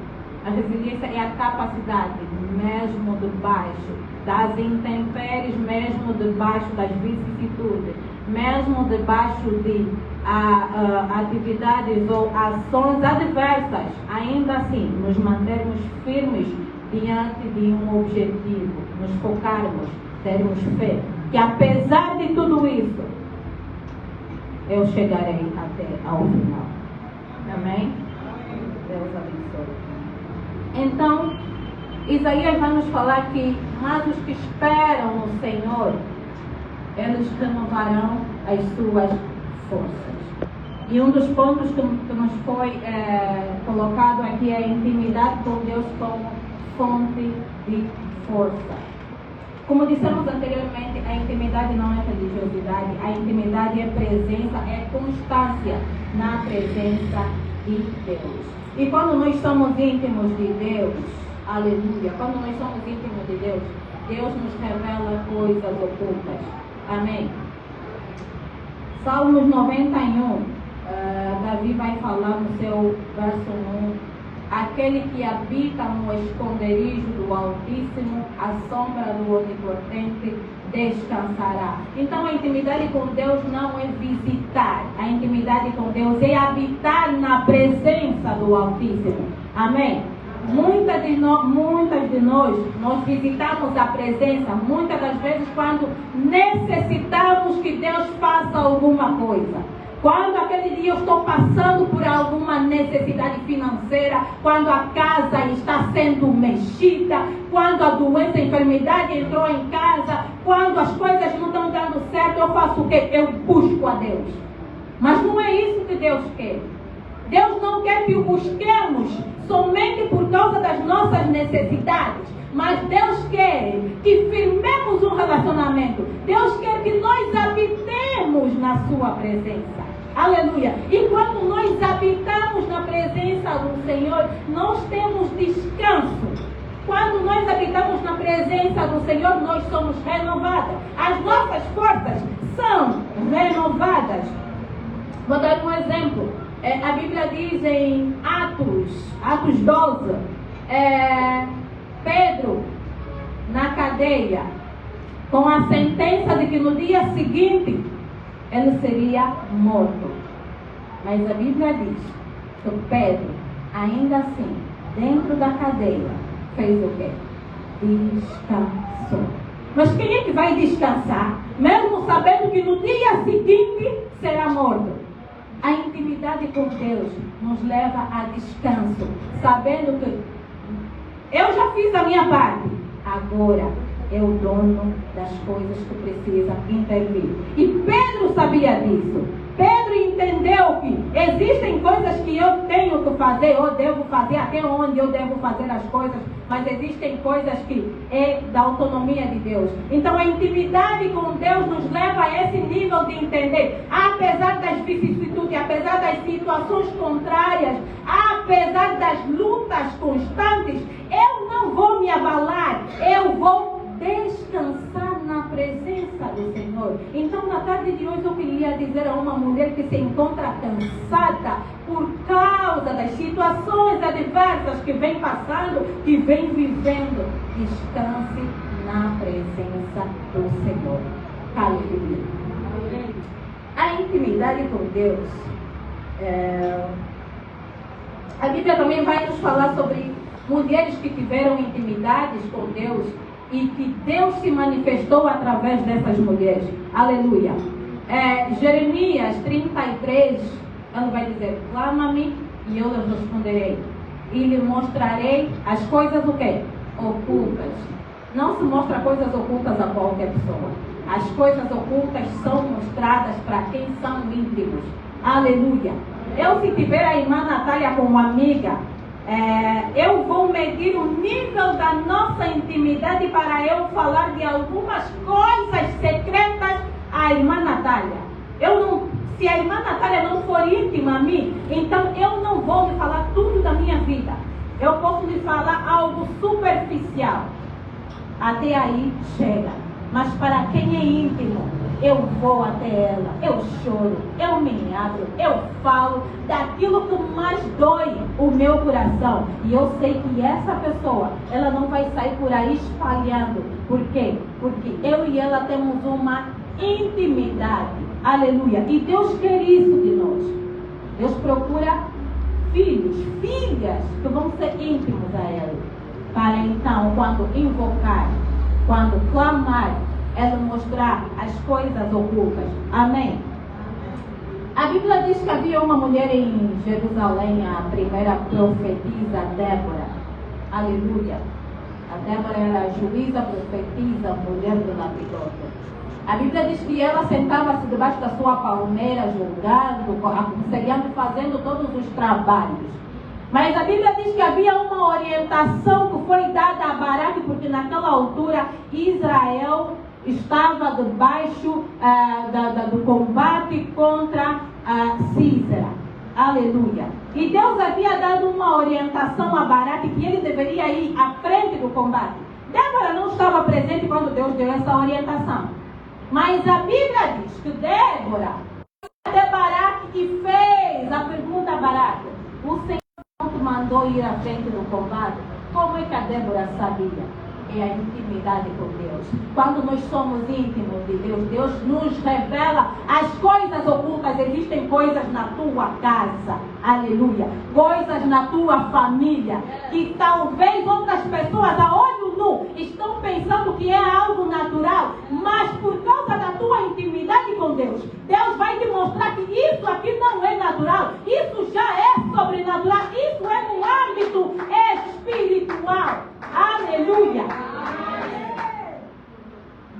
A resiliência é a capacidade, mesmo debaixo das intempéries, mesmo debaixo das vicissitudes, mesmo debaixo de atividades ou ações adversas, ainda assim, nos mantermos firmes diante de um objetivo, nos focarmos, termos fé, que apesar de tudo isso, eu chegarei até ao final. Amém? Deus abençoe. Então, Isaías vai nos falar que, mas os que esperam no Senhor eles renovarão as suas forças. E um dos pontos que nos foi colocado aqui é a intimidade com Deus como fonte de força. Como dissemos anteriormente, a intimidade não é religiosidade, a intimidade é presença, é constância na presença de Deus. E quando nós somos íntimos de Deus, aleluia, quando nós somos íntimos de Deus, Deus nos revela coisas ocultas. Amém? Salmos 91, Davi vai falar no seu verso 1. Aquele que habita no esconderijo do Altíssimo, à sombra do Onipotente, descansará. Então a intimidade com Deus não é visitar. A intimidade com Deus é habitar na presença do Altíssimo. Amém? Muitas de nós visitamos a presença, muitas das vezes quando necessitamos que Deus faça alguma coisa. Quando aquele dia eu estou passando por alguma necessidade financeira, quando a casa está sendo mexida, quando a doença, a enfermidade entrou em casa, quando as coisas não estão dando certo, eu faço o quê? Eu busco a Deus. Mas não é isso que Deus quer. Deus não quer que o busquemos somente por causa das nossas necessidades, mas Deus quer que firmemos um relacionamento. Deus quer que nós habitemos na sua presença. Aleluia. E quando nós habitamos na presença do Senhor, nós temos descanso. Quando nós habitamos na presença do Senhor, nós somos renovadas. As nossas forças são renovadas. Vou dar um exemplo. A Bíblia diz em Atos 12, Pedro na cadeia, com a sentença de que no dia seguinte ele seria morto. Mas a Bíblia diz que Pedro, ainda assim, dentro da cadeia, fez o quê? Descansou. Mas quem é que vai descansar, mesmo sabendo que no dia seguinte será morto? A intimidade com Deus nos leva a descanso, sabendo que eu já fiz a minha parte, agora é o dono das coisas que precisa intervir. E Pedro sabia disso. Pedro entendeu que existem coisas que eu tenho que fazer, ou devo fazer, até onde eu devo fazer as coisas, mas existem coisas que é da autonomia de Deus. Então a intimidade com Deus nos leva a esse nível de entender, apesar das vicissitudes, apesar das situações contrárias, apesar das lutas constantes, eu não vou me abalar, eu vou descansar na presença do Senhor. Então na tarde de hoje eu queria dizer a uma mulher que se encontra cansada por causa das situações adversas que vem passando, que vem vivendo, descanse na presença do Senhor. Aleluia. A intimidade com Deus, a Bíblia também vai nos falar sobre mulheres que tiveram intimidades com Deus e que Deus se manifestou através dessas mulheres. Aleluia. Jeremias 33, ele vai dizer: clama-me e eu lhe responderei, e lhe mostrarei as coisas o quê? Ocultas. Não se mostra coisas ocultas a qualquer pessoa. As coisas ocultas são mostradas para quem são íntimos. Aleluia. Eu, se tiver a irmã Natália como amiga, eu vou medir o nível da nossa intimidade para eu falar de algumas coisas secretas à irmã Natália. Se a irmã Natália não for íntima a mim, então eu não vou lhe falar tudo da minha vida. Eu posso lhe falar algo superficial. Até aí chega. Mas para quem é íntimo, eu vou até ela, eu choro, eu me abro, eu falo daquilo que mais dói o meu coração. E eu sei que essa pessoa, ela não vai sair por aí espalhando. Por quê? Porque eu e ela temos uma intimidade. Aleluia. E Deus quer isso de nós. Deus procura filhos, filhas que vão ser íntimos a Ele. Para então, quando invocar, quando clamar, ela mostrar as coisas ocultas. Amém? A Bíblia diz que havia uma mulher em Jerusalém, a primeira profetisa, Débora. Aleluia. A Débora era juíza, profetisa, mulher do lapidório. A Bíblia diz que ela sentava-se debaixo da sua palmeira, julgando, aconselhando, fazendo todos os trabalhos. Mas a Bíblia diz que havia uma orientação que foi dada a Baraque, porque naquela altura Israel estava debaixo do combate contra Císera. Aleluia. E Deus havia dado uma orientação a Baraque que ele deveria ir à frente do combate. Débora não estava presente quando Deus deu essa orientação. Mas a Bíblia diz que Débora até Baraque e fez a pergunta a Baraque: o Senhor não te mandou ir à frente do combate? Como é que a Débora sabia? É a intimidade com Deus. Quando nós somos íntimos de Deus, Deus nos revela as coisas ocultas. Existem coisas na tua casa, aleluia, coisas na tua família, que talvez outras pessoas a olho nu estão pensando que é algo natural, mas por causa da tua intimidade com Deus, Deus vai te mostrar que isso aqui não é natural, isso já é sobrenatural, isso é no âmbito espiritual. Aleluia.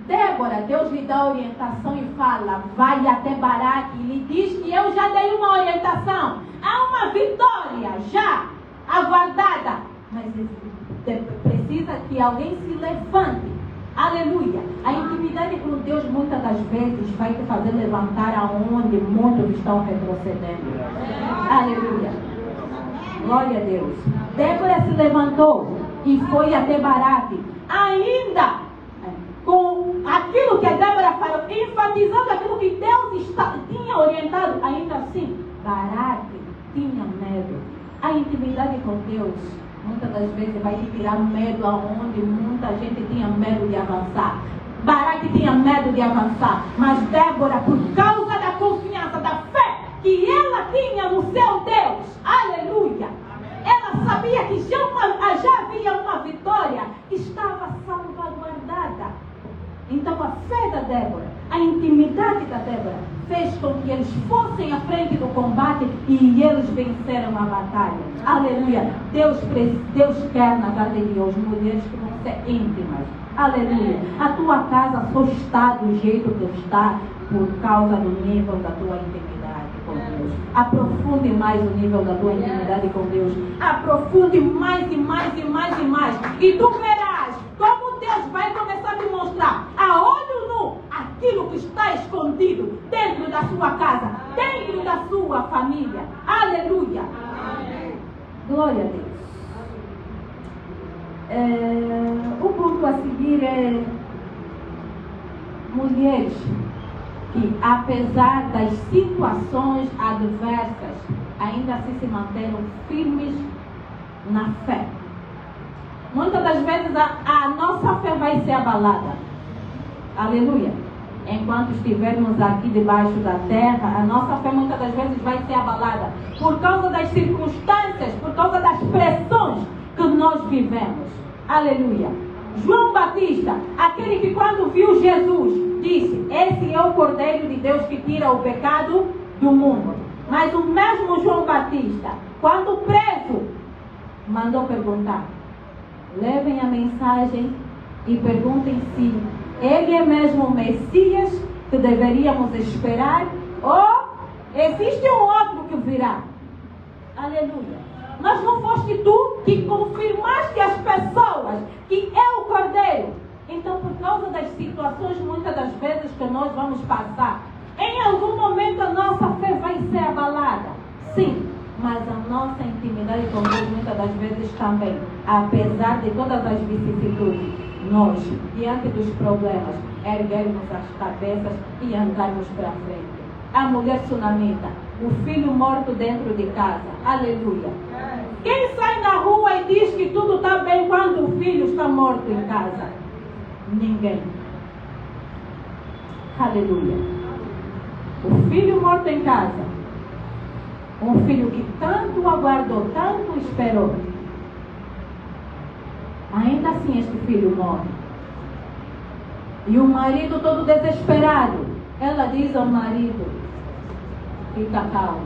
Débora, Deus lhe dá orientação e fala: vai até Baraque. E lhe diz que eu já dei uma orientação. Há uma vitória já aguardada. Mas precisa que alguém se levante. Aleluia. A intimidade com Deus muitas das vezes vai te fazer levantar aonde muitos estão retrocedendo. Aleluia. Glória a Deus. Débora se levantou e foi até Baraque, ainda com aquilo que a Débora falou, enfatizando aquilo que Deus tinha orientado. Ainda assim, Baraque tinha medo. A intimidade com Deus muitas das vezes vai te tirar medo aonde muita gente tinha medo de avançar. Baraque tinha medo de avançar, mas Débora, por causa da confiança, da fé que ela tinha no seu Deus, aleluia, ela sabia que já havia uma vitória que estava salvaguardada. Então a fé da Débora, a intimidade da Débora, fez com que eles fossem à frente do combate e eles venceram a batalha. Aleluia. Deus quer na casa de Deus mulheres que vão ser íntimas. Aleluia. A tua casa só está do jeito que está por causa do nível da tua intimidade com Deus. Aprofunde mais o nível da tua intimidade com Deus. Aprofunde mais e mais e mais e mais. E tu verás como Deus vai começar a te mostrar a olho nu aquilo que está escondido dentro da sua casa, dentro da sua família. Aleluia. Glória a Deus. O ponto a seguir é mulheres que, apesar das situações adversas, ainda assim se manteram firmes na fé. Muitas das vezes a nossa fé vai ser abalada. Aleluia. Enquanto estivermos aqui debaixo da terra, a nossa fé muitas das vezes vai ser abalada por causa das circunstâncias, por causa das pressões que nós vivemos. Aleluia. João Batista, aquele que quando viu Jesus, disse: esse é o Cordeiro de Deus que tira o pecado do mundo. Mas o mesmo João Batista, quando preso, mandou perguntar: levem a mensagem e perguntem se ele é mesmo o Messias que deveríamos esperar, ou existe um outro que virá. Aleluia. Mas não foste tu que confirmaste às pessoas que é o Cordeiro. Então, por causa das situações muitas das vezes que nós vamos passar, em algum momento a nossa fé vai ser abalada. Sim, mas a nossa intimidade com Deus muitas das vezes também, apesar de todas as vicissitudes, nós, diante dos problemas, erguermos as cabeças e andarmos para frente. A mulher sunamita, o filho morto dentro de casa. Aleluia. Quem sai na rua e diz que tudo está bem quando o filho está morto em casa? Ninguém. Aleluia. O filho morto em casa. Um filho que tanto aguardou, tanto esperou. Ainda assim este filho morre. E o marido todo desesperado. Ela diz ao marido: fica calmo,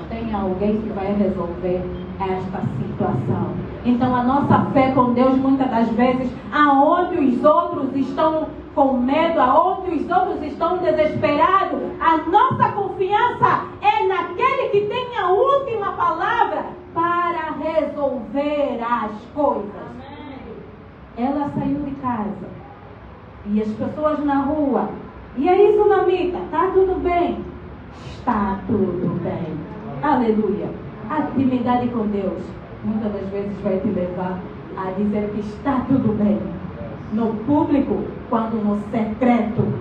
tem alguém que vai resolver esta situação. Então a nossa fé com Deus, muitas das vezes, aonde os outros estão com medo, aonde os outros estão desesperados, a nossa confiança é naquele que tem a última palavra para resolver as coisas. Ela saiu de casa e as pessoas na rua: e aí, Sunamita, está tudo bem? Está tudo bem. Aleluia. A intimidade com Deus muitas das vezes vai te levar a dizer que está tudo bem no público, quando no secreto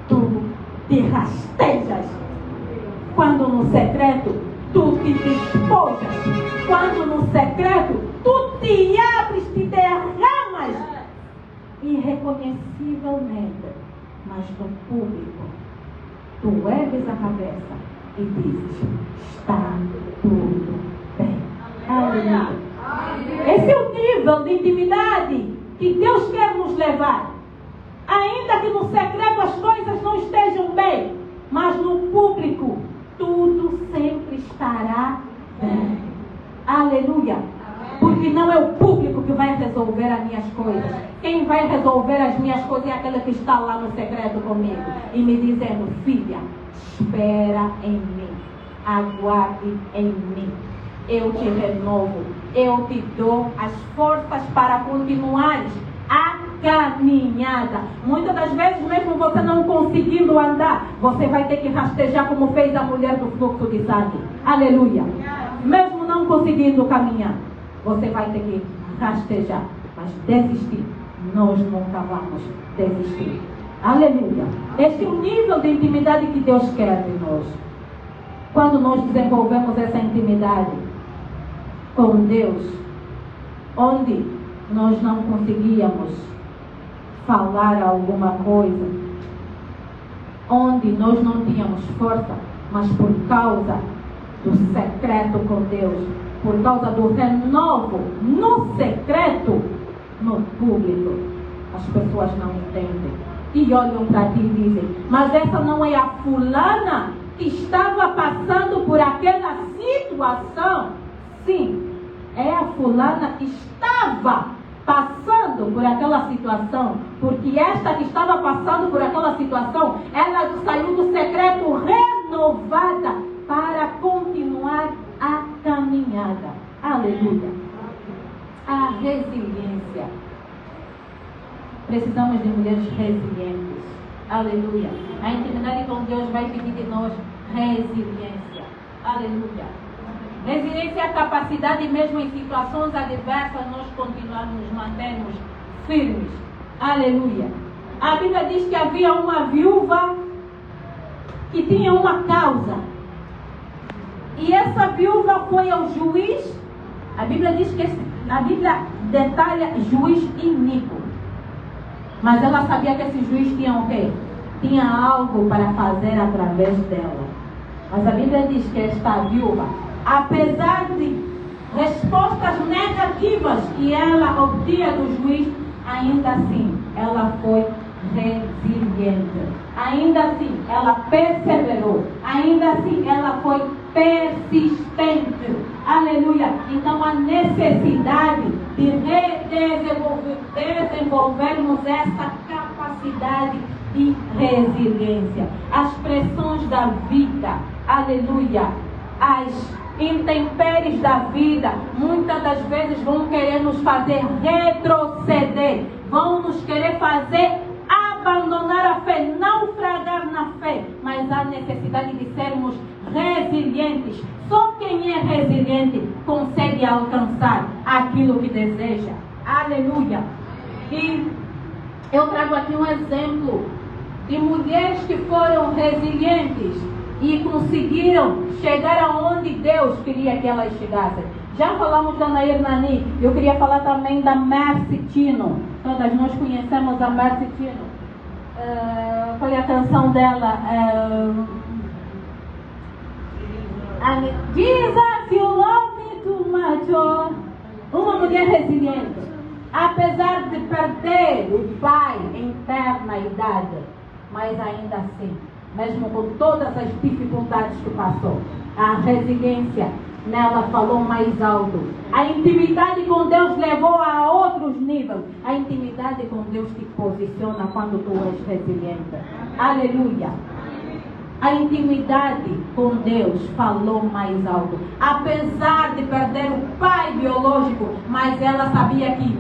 tu te rastejas, quando no secreto tu te despojas, quando no secreto tu te abres, te derramas irreconhecivelmente, mas no público tu ergues a cabeça e dizes: está tudo bem. Aleluia. Esse é o nível de intimidade que Deus quer nos levar. Ainda que no secreto as coisas não estejam bem, mas no público tudo sempre estará bem. Aleluia. Porque não é o público que vai resolver as minhas coisas. Quem vai resolver as minhas coisas é aquele que está lá no secreto comigo e me dizendo: filha, espera em mim, aguarde em mim, eu te renovo, eu te dou as forças para continuares a caminhada. Muitas das vezes, mesmo você não conseguindo andar, você vai ter que rastejar, como fez a mulher do fluxo de sangue. Aleluia. Mesmo não conseguindo caminhar, você vai ter que rastejar, mas desistir nós nunca vamos desistir. Aleluia. Este é o nível de intimidade que Deus quer de nós. Quando nós desenvolvemos essa intimidade com Deus, onde nós não conseguíamos falar alguma coisa, onde nós não tínhamos força, mas por causa do secreto com Deus, por causa do renovo no secreto, no público, as pessoas não entendem e olham para ti e dizem: mas essa não é a fulana que estava passando por aquela situação? Sim, é a fulana que estava passando por aquela situação, porque esta que estava passando por aquela situação, ela saiu do secreto renovada para continuar a caminhada. Aleluia. A resiliência. Precisamos de mulheres resilientes. Aleluia. A intimidade com Deus vai pedir de nós resiliência. Aleluia. Resiliência é a capacidade, mesmo em situações adversas, nós continuarmos, nos mantermos firmes. Aleluia. A Bíblia diz que havia uma viúva que tinha uma causa. E essa viúva foi ao juiz. A Bíblia diz que a Bíblia detalha juiz iníquo. Mas ela sabia que esse juiz tinha o quê? Tinha algo para fazer através dela. Mas a Bíblia diz que esta viúva, apesar de respostas negativas que ela obtinha do juiz, ainda assim ela foi resiliente. Ainda assim ela perseverou. Ainda assim ela foi persistente. Aleluia. Então a necessidade de desenvolvermos essa capacidade de resiliência. As pressões da vida, aleluia, as intempéries da vida, muitas das vezes vão querer nos fazer retroceder, vão nos querer fazer abandonar a fé, naufragar na fé, mas há necessidade de sermos resilientes. Só quem é resiliente consegue alcançar aquilo que deseja. Aleluia. E eu trago aqui um exemplo de mulheres que foram resilientes e conseguiram chegar aonde Deus queria que elas chegassem. Já falamos da Nair Nani, eu queria falar também da Mercy Tino. Todas nós conhecemos a Mercy Tino. Foi a canção dela, Jesus, you love me too much. Uma mulher resiliente, apesar de perder o pai em terna idade, mas ainda assim, mesmo com todas as dificuldades que passou, a resiliência nela falou mais alto. A intimidade com Deus levou a outros níveis. A intimidade com Deus te posiciona quando tu és resiliente. Aleluia. A intimidade com Deus falou mais alto. Apesar de perder o pai biológico, mas ela sabia que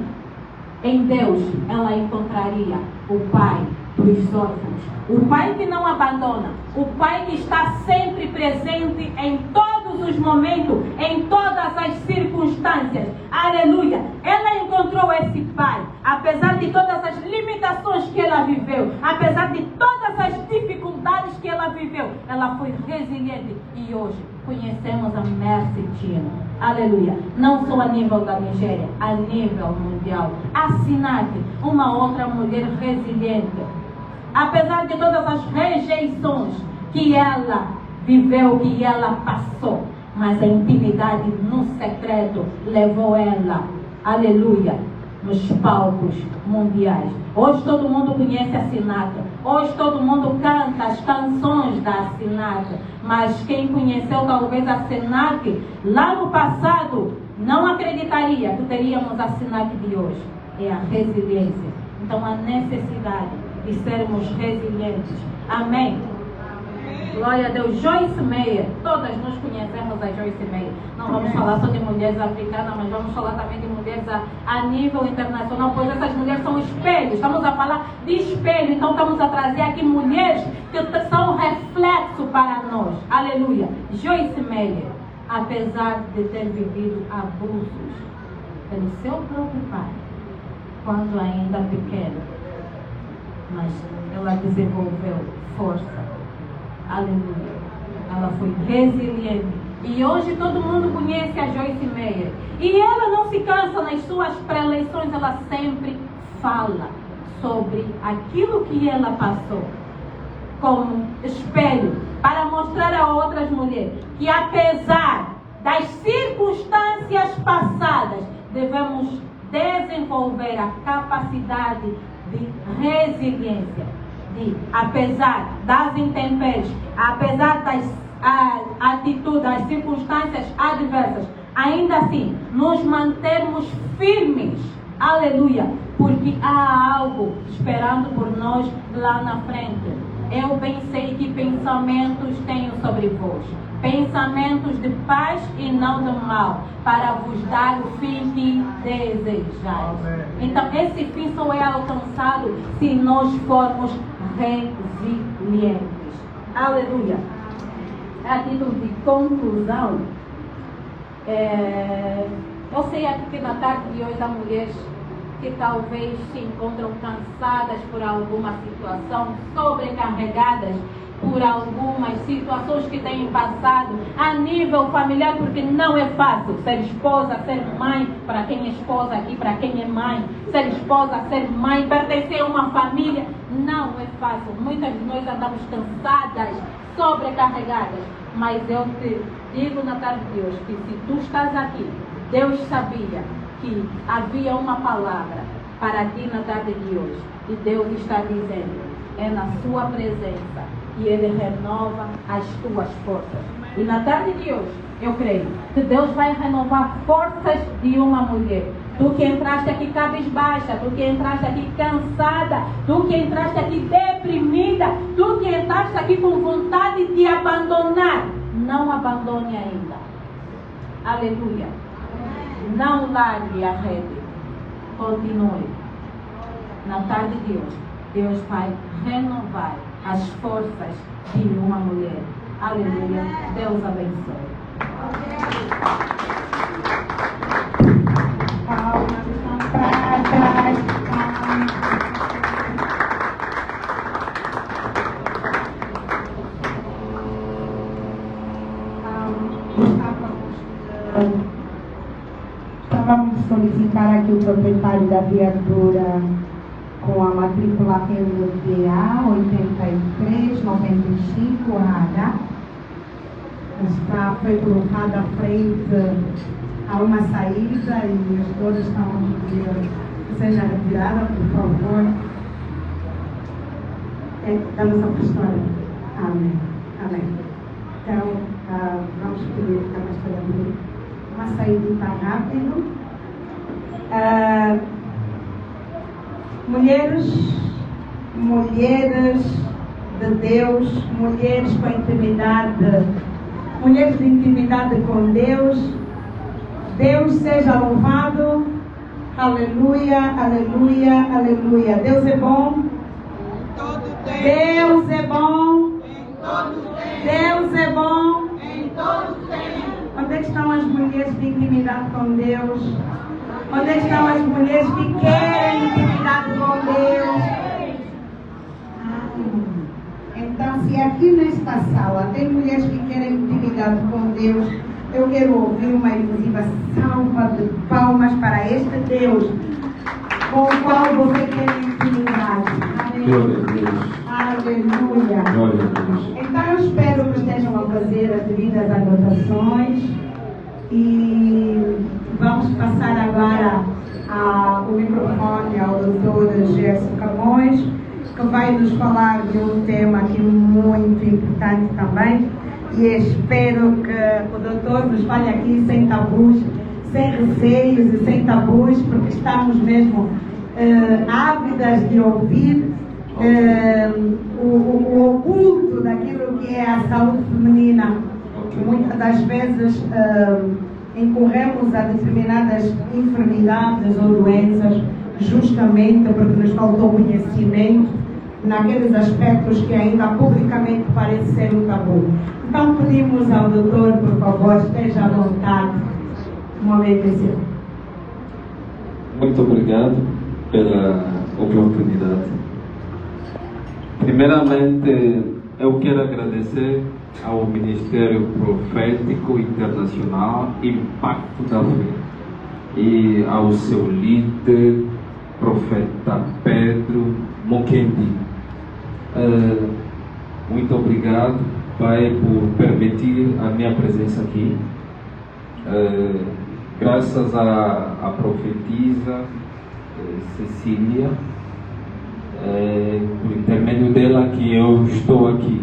em Deus ela encontraria o pai dos órfãos. O pai que não abandona. O pai que está sempre presente em todos os momentos, em todas as circunstâncias. Aleluia. Ela encontrou esse pai. Apesar de todas as limitações que ela viveu. Apesar de todas as dificuldades que ela viveu. Ela foi resiliente. E hoje conhecemos a Mercy Tino. Aleluia. Não só a nível da Nigéria, a nível mundial. A Sinati, uma outra mulher resiliente. Apesar de todas as rejeições que ela viveu, que ela passou, mas a intimidade no secreto levou ela, aleluia, nos palcos mundiais. Hoje todo mundo conhece a Sinatra. Hoje todo mundo canta as canções da Sinatra. Mas quem conheceu talvez a Sinatra lá no passado não acreditaria que teríamos a Sinatra de hoje. É a resiliência. Então a necessidade de sermos resilientes. Amém. Glória a Deus. Joyce Meyer. Todas nós conhecemos a Joyce Meyer. Não vamos falar só de mulheres africanas, mas vamos falar também de mulheres a nível internacional, pois essas mulheres são espelhos. Estamos a falar de espelho. Então estamos a trazer aqui mulheres que são reflexo para nós. Aleluia. Joyce Meyer, apesar de ter vivido abusos pelo seu próprio pai, quando ainda pequena, mas ela desenvolveu força. Aleluia. Ela foi resiliente. E hoje todo mundo conhece a Joyce Meyer. E ela não se cansa nas suas preleções. Ela sempre fala sobre aquilo que ela passou como espelho para mostrar a outras mulheres que apesar das circunstâncias passadas devemos desenvolver a capacidade de resiliência, de, apesar das intempéries, apesar das atitudes, das circunstâncias adversas, ainda assim, nos mantermos firmes, aleluia, porque há algo esperando por nós lá na frente. Eu bem sei que pensamentos tenho sobre vós, pensamentos de paz e não de mal, para vos dar o fim que desejais. Então esse fim só é alcançado se nós formos resilientes. Aleluia. A título de conclusão, eu sei que na tarde de hoje há mulheres que talvez se encontram cansadas por alguma situação, sobrecarregadas por algumas situações que têm passado a nível familiar, porque não é fácil ser esposa, ser mãe, para quem é esposa aqui, para quem é mãe, ser esposa, ser mãe, pertencer a uma família, não é fácil. Muitas de nós andamos cansadas, sobrecarregadas, mas eu te digo na tarde de hoje que se tu estás aqui, Deus sabia que havia uma palavra para ti na tarde de hoje, e Deus está dizendo, é na sua presença e Ele renova as tuas forças. E na tarde de hoje, eu creio que Deus vai renovar forças de uma mulher. Tu que entraste aqui cabisbaixa, tu que entraste aqui cansada, tu que entraste aqui deprimida, tu que entraste aqui com vontade de abandonar, não abandone ainda. Aleluia. Não largue a rede. Continue. Na tarde de hoje, Deus vai renovar as forças de uma mulher. Aleluia. Deus abençoe. Palmas para trás. Vamos solicitar aqui o proprietário da viatura com a matrícula PMDA 8395AH. Foi colocada à frente a uma saída e as todas estão a pedir que seja retirada, por favor. Da nossa pastora. Amém. Amém. Então, vamos pedir a pastora Bruna uma saída rápido. Mulheres de Deus, mulheres com intimidade, mulheres de intimidade com Deus. Deus seja louvado. Aleluia, aleluia, aleluia. Deus é bom. Deus é bom. Deus é bom. Onde é que estão as mulheres de intimidade com Deus? Onde é que estão as mulheres que querem intimidade com Deus? Então, se aqui nesta sala tem mulheres que querem intimidade com Deus, eu quero ouvir uma efusiva salva de palmas para este Deus com o qual você quer intimidade. Aleluia. Aleluia. Então, eu espero que estejam a fazer as devidas anotações e vamos passar agora o microfone ao Dr. Gerson Camões, que vai nos falar de um tema aqui muito importante também, e espero que o doutor nos fale aqui sem tabus, sem receios e sem tabus, porque estamos mesmo ávidas de ouvir o oculto daquilo que é a saúde feminina. Muitas das vezes incorremos a determinadas enfermidades ou doenças justamente porque nos faltou conhecimento naqueles aspectos que ainda publicamente parece ser um tabu. Então pedimos ao doutor, por favor, esteja à vontade. Um momento seu. Muito obrigado pela oportunidade. Primeiramente, eu quero agradecer ao Ministério Profético Internacional Impacto da Fé e ao seu líder, profeta Pedro Mukendi. Muito obrigado, Pai, por permitir a minha presença aqui. Graças à profetisa Cecília, por intermédio dela que eu estou aqui,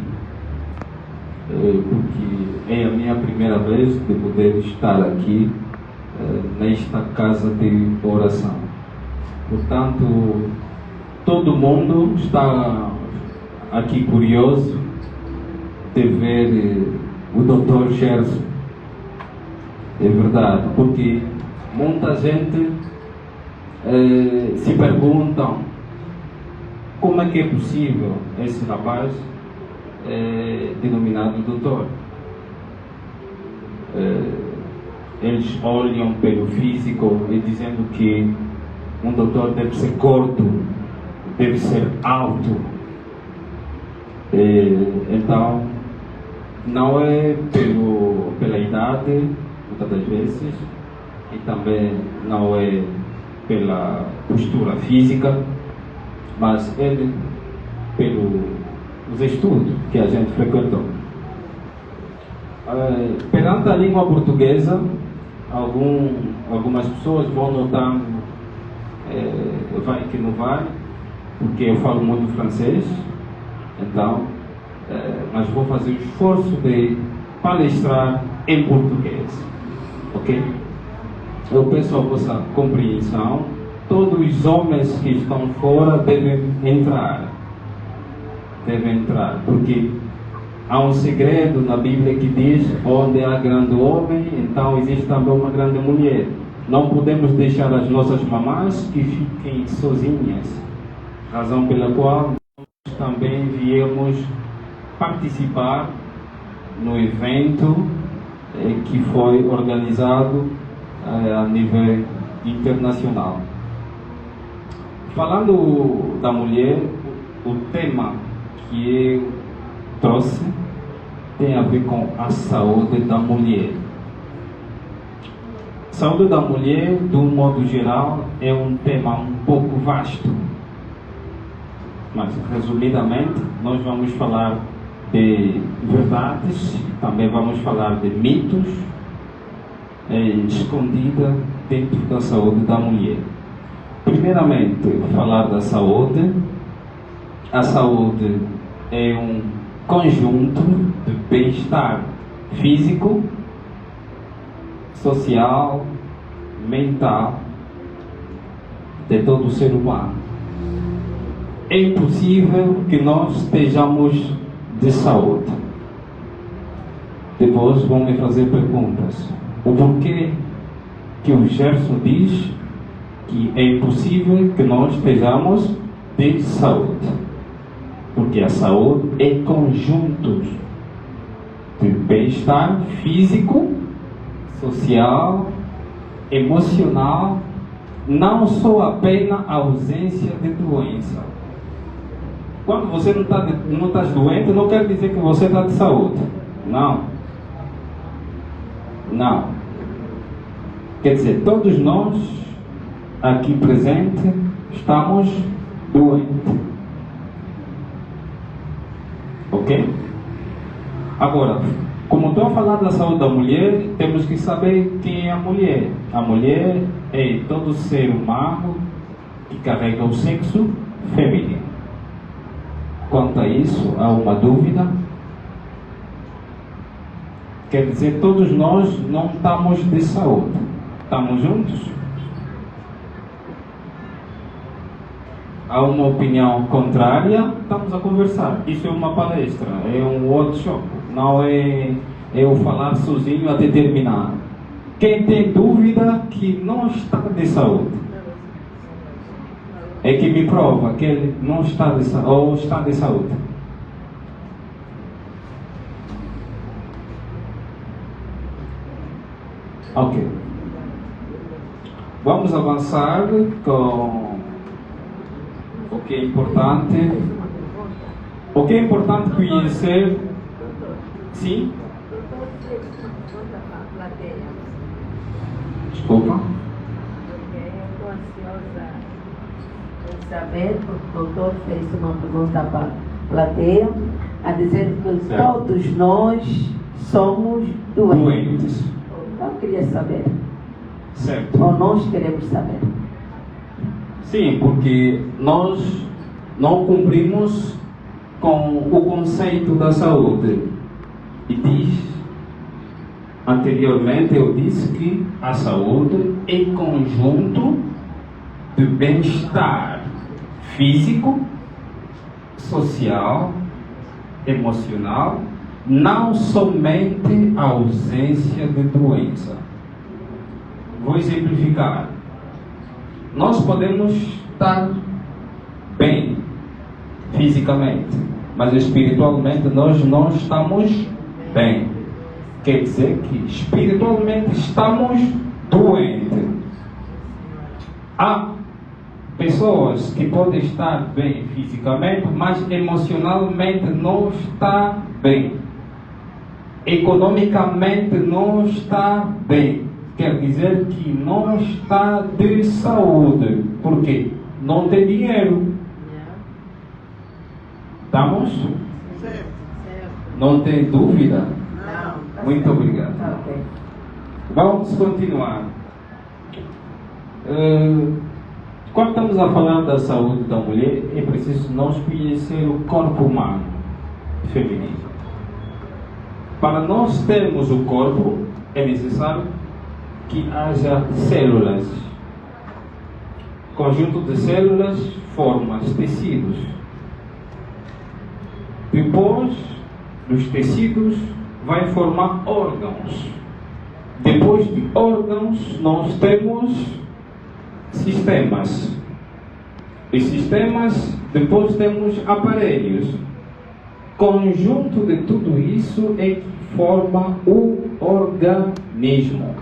porque é a minha primeira vez de poder estar aqui nesta casa de oração. Portanto, todo mundo está aqui curioso de ver o Dr. Gerson. É verdade, porque muita gente se perguntam como é que é possível esse rapaz denominado doutor. Eles olham pelo físico e dizendo que um doutor deve ser gordo, deve ser alto. Então, não é pela idade, muitas das vezes, e também não é pela postura física, mas ele pelos estudos que a gente frequentou. Perante a língua portuguesa, algumas pessoas vão notando vai que não vai, porque eu falo muito francês, então, mas vou fazer o esforço de palestrar em português, ok? Eu peço a vossa compreensão. Todos os homens que estão fora devem entrar, porque há um segredo na Bíblia que diz: onde há grande homem, então existe também uma grande mulher. Não podemos deixar as nossas mamães que fiquem sozinhas, razão pela qual nós também viemos participar no evento que foi organizado a nível internacional. Falando da mulher, o tema que eu trouxe tem a ver com a saúde da mulher. Saúde da mulher, de um modo geral, é um tema um pouco vasto. Mas, resumidamente, nós vamos falar de verdades, também vamos falar de mitos escondidos dentro da saúde da mulher. Primeiramente, falar da saúde. A saúde é um conjunto de bem-estar físico, social, mental de todo o ser humano. É impossível que nós estejamos de saúde. Depois vão me fazer perguntas. O porquê que o Gerson diz que é impossível que nós estejamos de saúde? Porque a saúde é conjunto de bem-estar físico, social, emocional, não só apenas a ausência de doença. Quando você não está doente, não quer dizer que você está de saúde. Não. Não. Quer dizer, todos nós aqui presentes estamos doentes. Ok? Agora, como estou a falar da saúde da mulher, temos que saber quem é a mulher. A mulher é todo ser humano que carrega o sexo feminino. Quanto a isso, há uma dúvida? Quer dizer, todos nós não estamos de saúde. Estamos juntos? Há uma opinião contrária? Estamos a conversar. Isso é uma palestra, é um workshop. Não é eu falar sozinho até terminar. Quem tem dúvida que não está de saúde é que me prova que ele não está de saúde ou está de saúde. Ok. Vamos avançar com o que é importante. O que é importante conhecer? Sim? Desculpa. Eu estou ansiosa em saber, porque o doutor fez uma pergunta para a plateia, a dizer que todos nós somos doentes. Então eu queria saber. Certo. Ou nós queremos saber. Sim, porque nós não cumprimos com o conceito da saúde. E diz, anteriormente eu disse que a saúde é conjunto de bem-estar físico, social, emocional, não somente a ausência de doença. Vou exemplificar. Nós podemos estar bem fisicamente, mas espiritualmente nós não estamos bem. Quer dizer que espiritualmente estamos doentes. Há pessoas que podem estar bem fisicamente, mas emocionalmente não está bem. Economicamente não está bem. Quer dizer que não está de saúde. Por quê? Não tem dinheiro. Estamos? Não tem dúvida? Não. Muito obrigado. Ok. Vamos continuar. Quando estamos a falar da saúde da mulher, é preciso nós conhecer o corpo humano feminino. Para nós termos o corpo, é necessário que haja células. Conjunto de células forma tecidos. Depois dos tecidos vai formar órgãos. Depois de órgãos nós temos sistemas. E sistemas, depois temos aparelhos. Conjunto de tudo isso é que forma o organismo.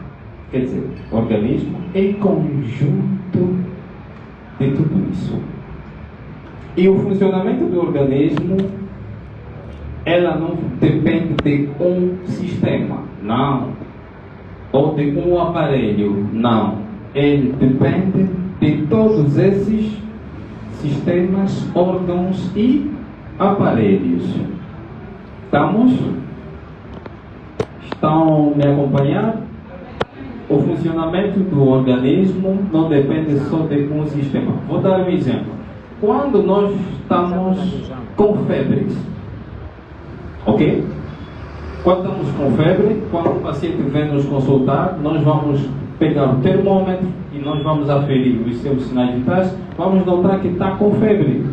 Quer dizer, organismo é conjunto de tudo isso. E o funcionamento do organismo, ela não depende de um sistema, não. Ou de um aparelho, não. Ele depende de todos esses sistemas, órgãos e aparelhos. Estamos? Estão me acompanhando? O funcionamento do organismo não depende só de um sistema. Vou dar um exemplo. Quando nós estamos com febres, Ok? Quando estamos com febre, quando o paciente vem nos consultar, nós vamos pegar o termômetro e nós vamos aferir os seus sinais vitais. Vamos notar que está com febre.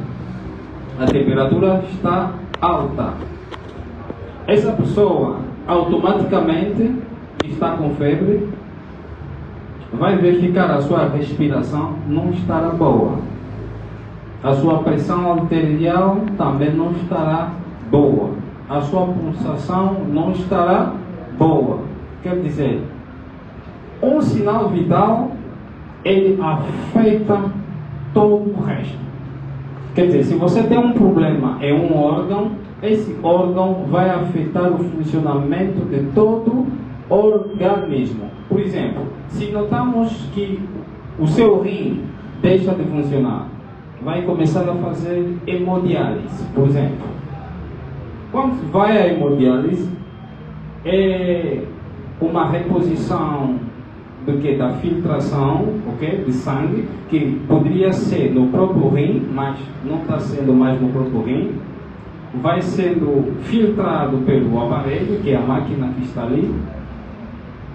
A temperatura está alta. Essa pessoa automaticamente está com febre, vai verificar a sua respiração não estará boa. A sua pressão arterial também não estará boa. A sua pulsação não estará boa. Quer dizer, um sinal vital, ele afeta todo o resto. Quer dizer, se você tem um problema em um órgão, esse órgão vai afetar o funcionamento de todo o organismo. Por exemplo, se notamos que o seu rim deixa de funcionar, vai começar a fazer hemodiálise, por exemplo. Quando vai à hemodiálise, é uma reposição da filtração, ok, de sangue, que poderia ser no próprio rim, mas não está sendo mais no próprio rim. Vai sendo filtrado pelo aparelho, que é a máquina que está ali.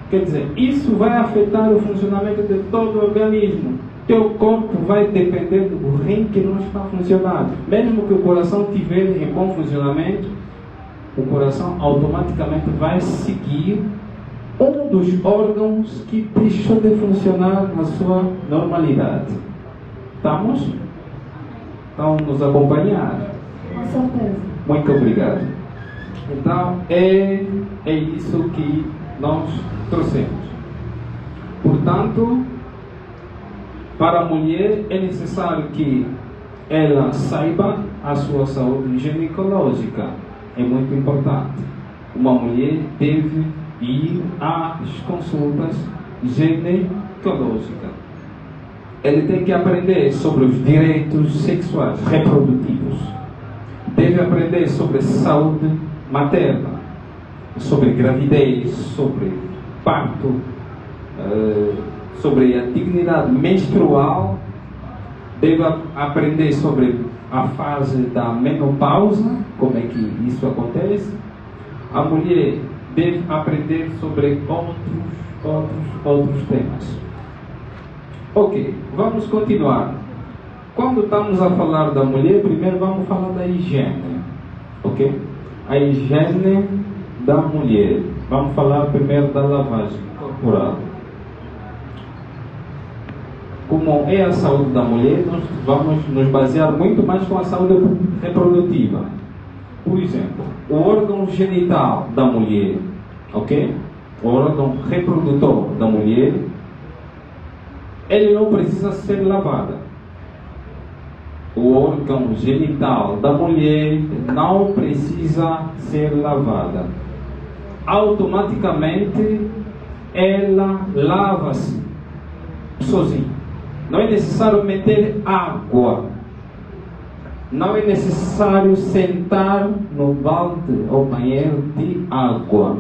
Quer dizer, isso vai afetar o funcionamento de todo o organismo. Teu corpo vai depender do rim que não está funcionando. Mesmo que o coração estiver em bom funcionamento, o coração automaticamente vai seguir um dos órgãos que deixou de funcionar na sua normalidade. Estamos? Estão nos acompanhar? Com certeza. Muito obrigado. Então, é isso que nós trouxemos. Portanto, para a mulher é necessário que ela saiba a sua saúde ginecológica. É muito importante. Uma mulher deve ir às consultas ginecológicas. Ele tem que aprender sobre os direitos sexuais reprodutivos. Deve aprender sobre saúde materna, sobre gravidez, sobre parto, sobre a dignidade menstrual. Deve aprender sobre a fase da menopausa, como é que isso acontece. A mulher deve aprender sobre outros temas. Ok, vamos continuar. Quando estamos a falar da mulher, primeiro vamos falar da higiene. Ok? A higiene da mulher. Vamos falar primeiro da lavagem corporal. Como é a saúde da mulher, nós vamos nos basear muito mais com a saúde reprodutiva. Por exemplo, o órgão genital da mulher, ok? O órgão reprodutor da mulher, ele não precisa ser lavado. O órgão genital da mulher não precisa ser lavada. Automaticamente, ela lava-se sozinha. Não é necessário meter água. Não é necessário sentar no balde ou banheiro de água.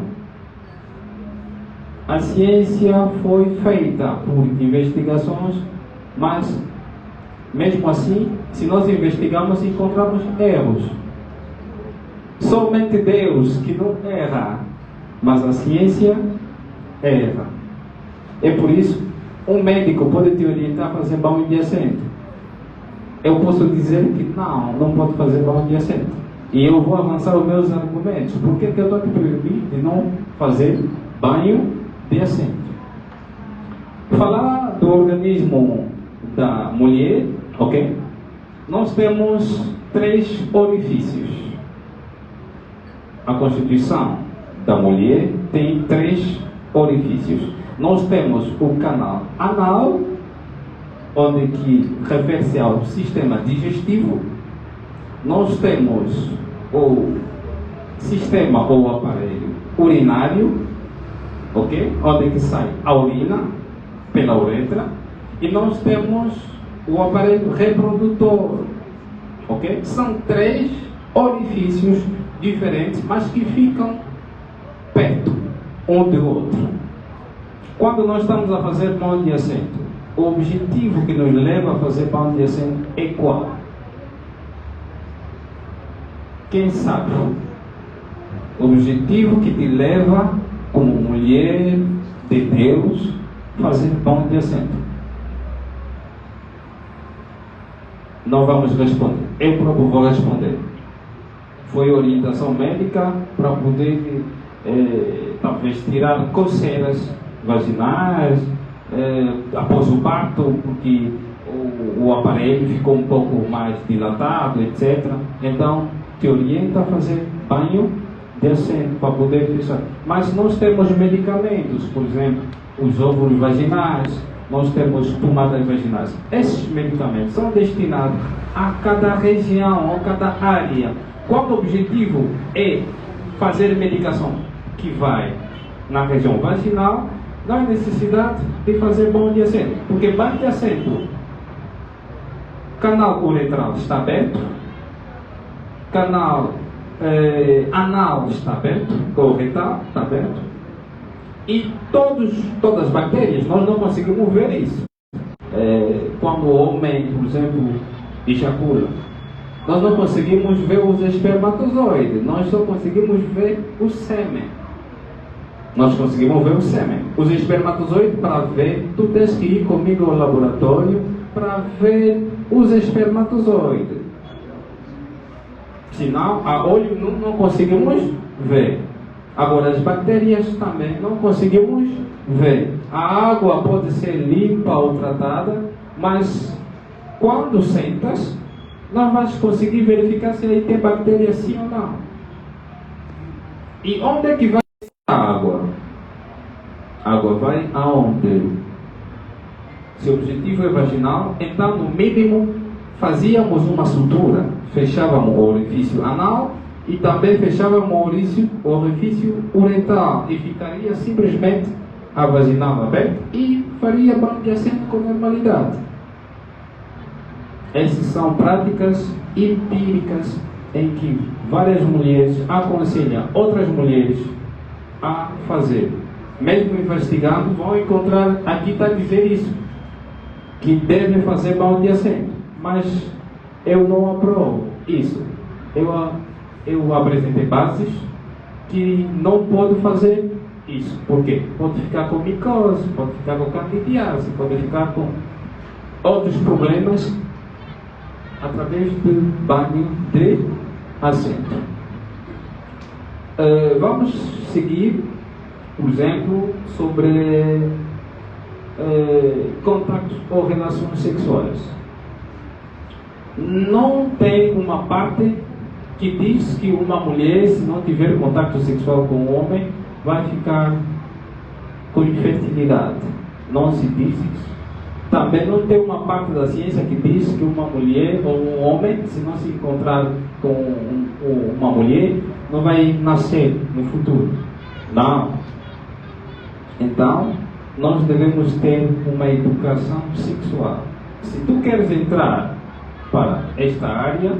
A ciência foi feita por investigações, mas mesmo assim, se nós investigamos, encontramos erros. Somente Deus que não erra, mas a ciência erra. É por isso, um médico pode te orientar a fazer banho de assento. Eu posso dizer que não pode fazer banho de assento. E eu vou avançar os meus argumentos. Por que eu estou te proibindo de não fazer banho de assento? Falar do organismo da mulher, ok? Nós temos 3 orifícios. A Constituição da mulher tem 3 orifícios. Nós temos o canal anal, onde que refere-se ao sistema digestivo. Nós temos o sistema ou aparelho urinário, ok? Onde que sai a urina pela uretra. E nós temos o aparelho reprodutor, ok? São 3 orifícios diferentes, mas que ficam perto um do outro. Quando nós estamos a fazer banho de assento, o objetivo que nos leva a fazer banho de assento é qual? Quem sabe? Objetivo que te leva, como mulher de Deus, fazer pão de assento. Não vamos responder. Eu próprio vou responder. Foi orientação médica para poder, talvez, tirar coceiras vaginais após o parto, porque o aparelho ficou um pouco mais dilatado, etc. Então, te orienta a fazer banho de assento para poder fechar. Mas nós temos medicamentos, por exemplo, os óvulos vaginais, nós temos tomadas vaginais. Esses medicamentos são destinados a cada região, a cada área. Qual o objetivo é fazer medicação que vai na região vaginal? Não há necessidade de fazer banho de assento, porque banho de assento, canal uretral está aberto, canal anal está aberto, ou retal está aberto, e todas as bactérias, nós não conseguimos ver isso. Quando o homem, por exemplo, ejacula, nós não conseguimos ver os espermatozoides, nós só conseguimos ver o sêmen. Nós conseguimos ver o sêmen. Os espermatozoides, para ver, tu tens que ir comigo ao laboratório para ver os espermatozoides. Senão, a olho nu não conseguimos ver. Agora, as bactérias também não conseguimos ver. A água pode ser limpa ou tratada, mas quando sentas, não vais conseguir verificar se aí tem bactéria sim ou não. E onde é que vai a água? A água vai aonde? Se o objetivo é vaginal, então no mínimo fazíamos uma sutura, fechávamos o orifício anal e também fechávamos o orifício uretral e ficaria simplesmente a vaginal aberta e faria banho de assento com normalidade. Essas são práticas empíricas em que várias mulheres aconselham outras mulheres a fazer. Mesmo investigando, vão encontrar, aqui está a dizer isso, que devem fazer banho de assento. Mas eu não aprovo isso. Eu apresentei bases que não pode fazer isso. Por quê? Pode ficar com micose, pode ficar com candidiase, pode ficar com outros problemas através do banho de assento. Vamos seguir, por exemplo, sobre contatos ou relações sexuais. Não tem uma parte que diz que uma mulher, se não tiver contato sexual com um homem, vai ficar com infertilidade. Não se diz isso. Também não tem uma parte da ciência que diz que uma mulher ou um homem, se não se encontrar com uma mulher, não vai nascer no futuro. Não. Então, nós devemos ter uma educação sexual. Se tu queres entrar para esta área,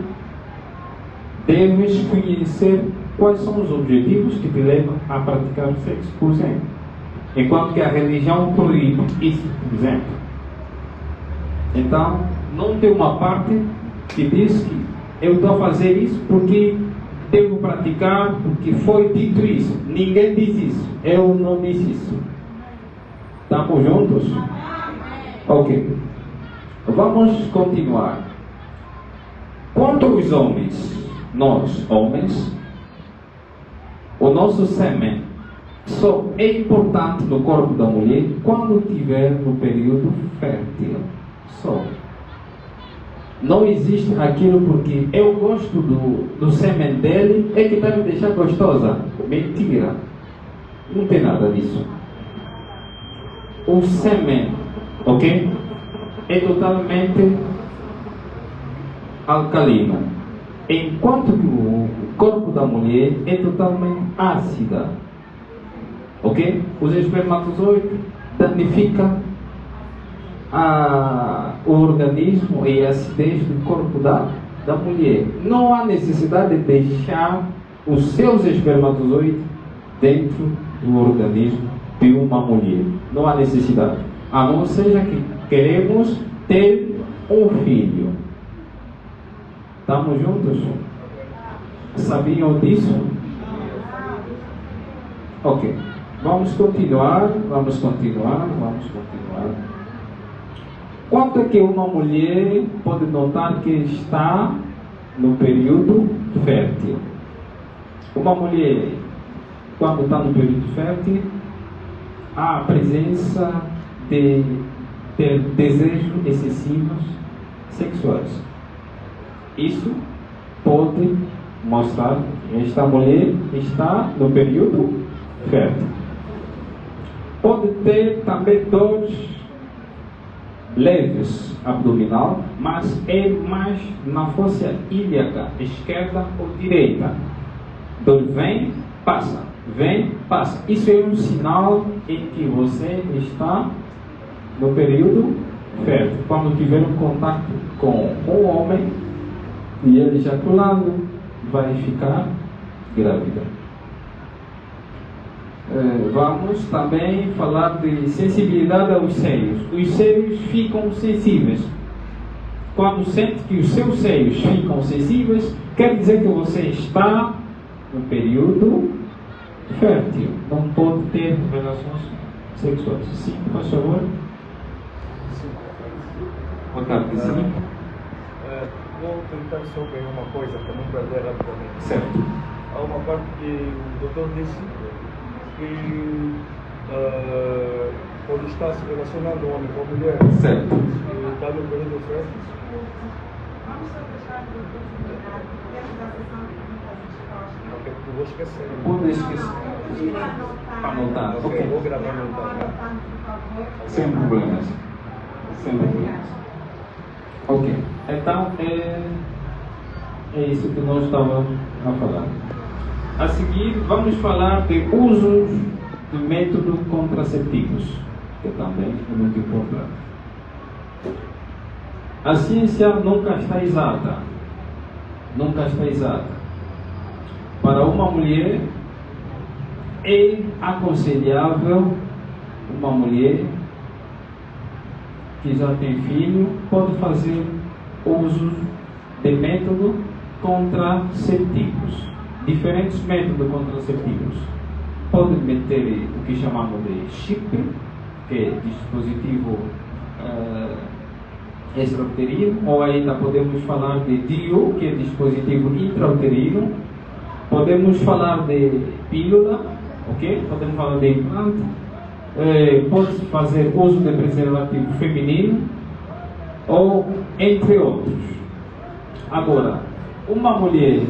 deves conhecer quais são os objetivos que te levam a praticar o sexo, por exemplo. Enquanto que a religião proíbe isso, por exemplo. Então, não tem uma parte que diz que eu estou a fazer isso porque devo praticar, porque foi dito isso. Ninguém diz isso. Eu não disse isso. Estamos juntos? Ok. Vamos continuar. Quanto aos homens, nós, homens, o nosso sêmen só é importante no corpo da mulher quando estiver no período fértil. Só. Não existe aquilo porque eu gosto do sêmen dele, é que vai me deixar gostosa. Mentira. Não tem nada disso. O sêmen, ok? É totalmente alcalino, enquanto que o corpo da mulher é totalmente ácida, ok? Os espermatozoides danificam o organismo e a acidez do corpo da mulher. Não há necessidade de deixar os seus espermatozoides dentro do organismo de uma mulher. Não há necessidade, a não ser que queremos ter um filho. Estamos juntos? Sabiam disso? Ok. Vamos continuar. Quanto é que uma mulher pode notar que está no período fértil? Uma mulher, quando está no período fértil, há a presença de ter desejos excessivos sexuais. Isso pode mostrar que esta mulher está no período fértil. Pode ter também dores leves abdominal, mas é mais na fossa ilíaca, esquerda ou direita. Dor vem, passa. Isso é um sinal em que você está no período fértil. Quando tiver um contato com o homem e ele ejaculando, vai ficar grávida. Vamos também falar de sensibilidade aos seios. Os seios ficam sensíveis. Quando sente que os seus seios ficam sensíveis, quer dizer que você está no período fértil. Não pode ter relações sexuais. Sim, por favor. Boa tarde, sim. Vou tentar só ver uma coisa para não perder rapidamente. Certo. Há uma parte que o doutor disse que quando está se relacionando um homem com a mulher, Certo. está no período fértil. Ok, porque vou esquecer. Pode esquecer. Anotar. Ok, Ok. vou gravar no tá? Sem problemas. Ok. Então, é isso que nós estávamos a falar. A seguir, vamos falar de usos de métodos contraceptivos, que também é muito importante. A ciência nunca está exata. Para uma mulher, é aconselhável uma mulher que já tem filho, pode fazer uso de métodos contraceptivos. Diferentes métodos contraceptivos. Pode meter o que chamamos de chip, que é dispositivo extrauterino, ou ainda podemos falar de DIU, que é dispositivo intrauterino. Podemos falar de pílula, ok? Podemos falar de implante. Pode fazer uso de preservativo feminino, ou entre outros. Agora, uma mulher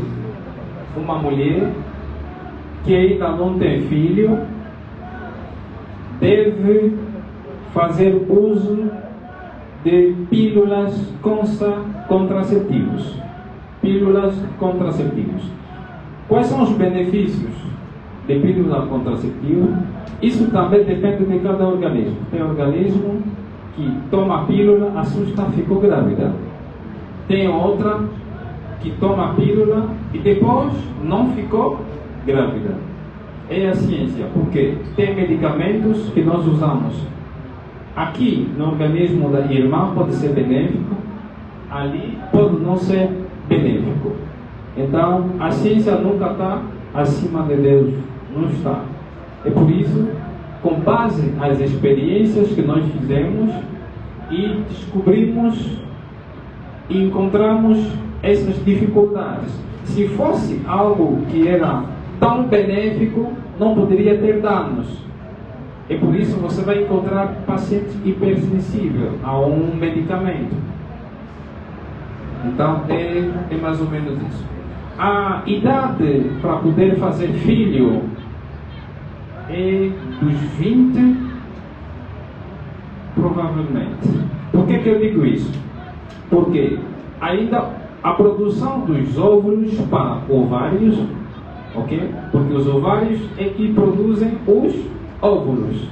que ainda não tem filho deve fazer uso de pílulas contraceptivas. Quais são os benefícios de pílula contraceptiva? Isso também depende de cada organismo. Tem organismo que toma a pílula, assusta, ficou grávida. Tem outra que toma a pílula e depois não ficou grávida. É a ciência, porque tem medicamentos que nós usamos aqui no organismo da irmã, pode ser benéfico, ali pode não ser benéfico. Então, a ciência nunca está acima de Deus, não está. É por isso, com base nas experiências que nós fizemos e descobrimos e encontramos essas dificuldades. Se fosse algo que era tão benéfico, não poderia ter danos. E por isso você vai encontrar pacientes hipersensíveis a um medicamento. Então é mais ou menos isso. A idade para poder fazer filho é dos 20, provavelmente. Por que eu digo isso? Porque ainda a produção dos óvulos para ovários, ok? Porque os ovários é que produzem os óvulos.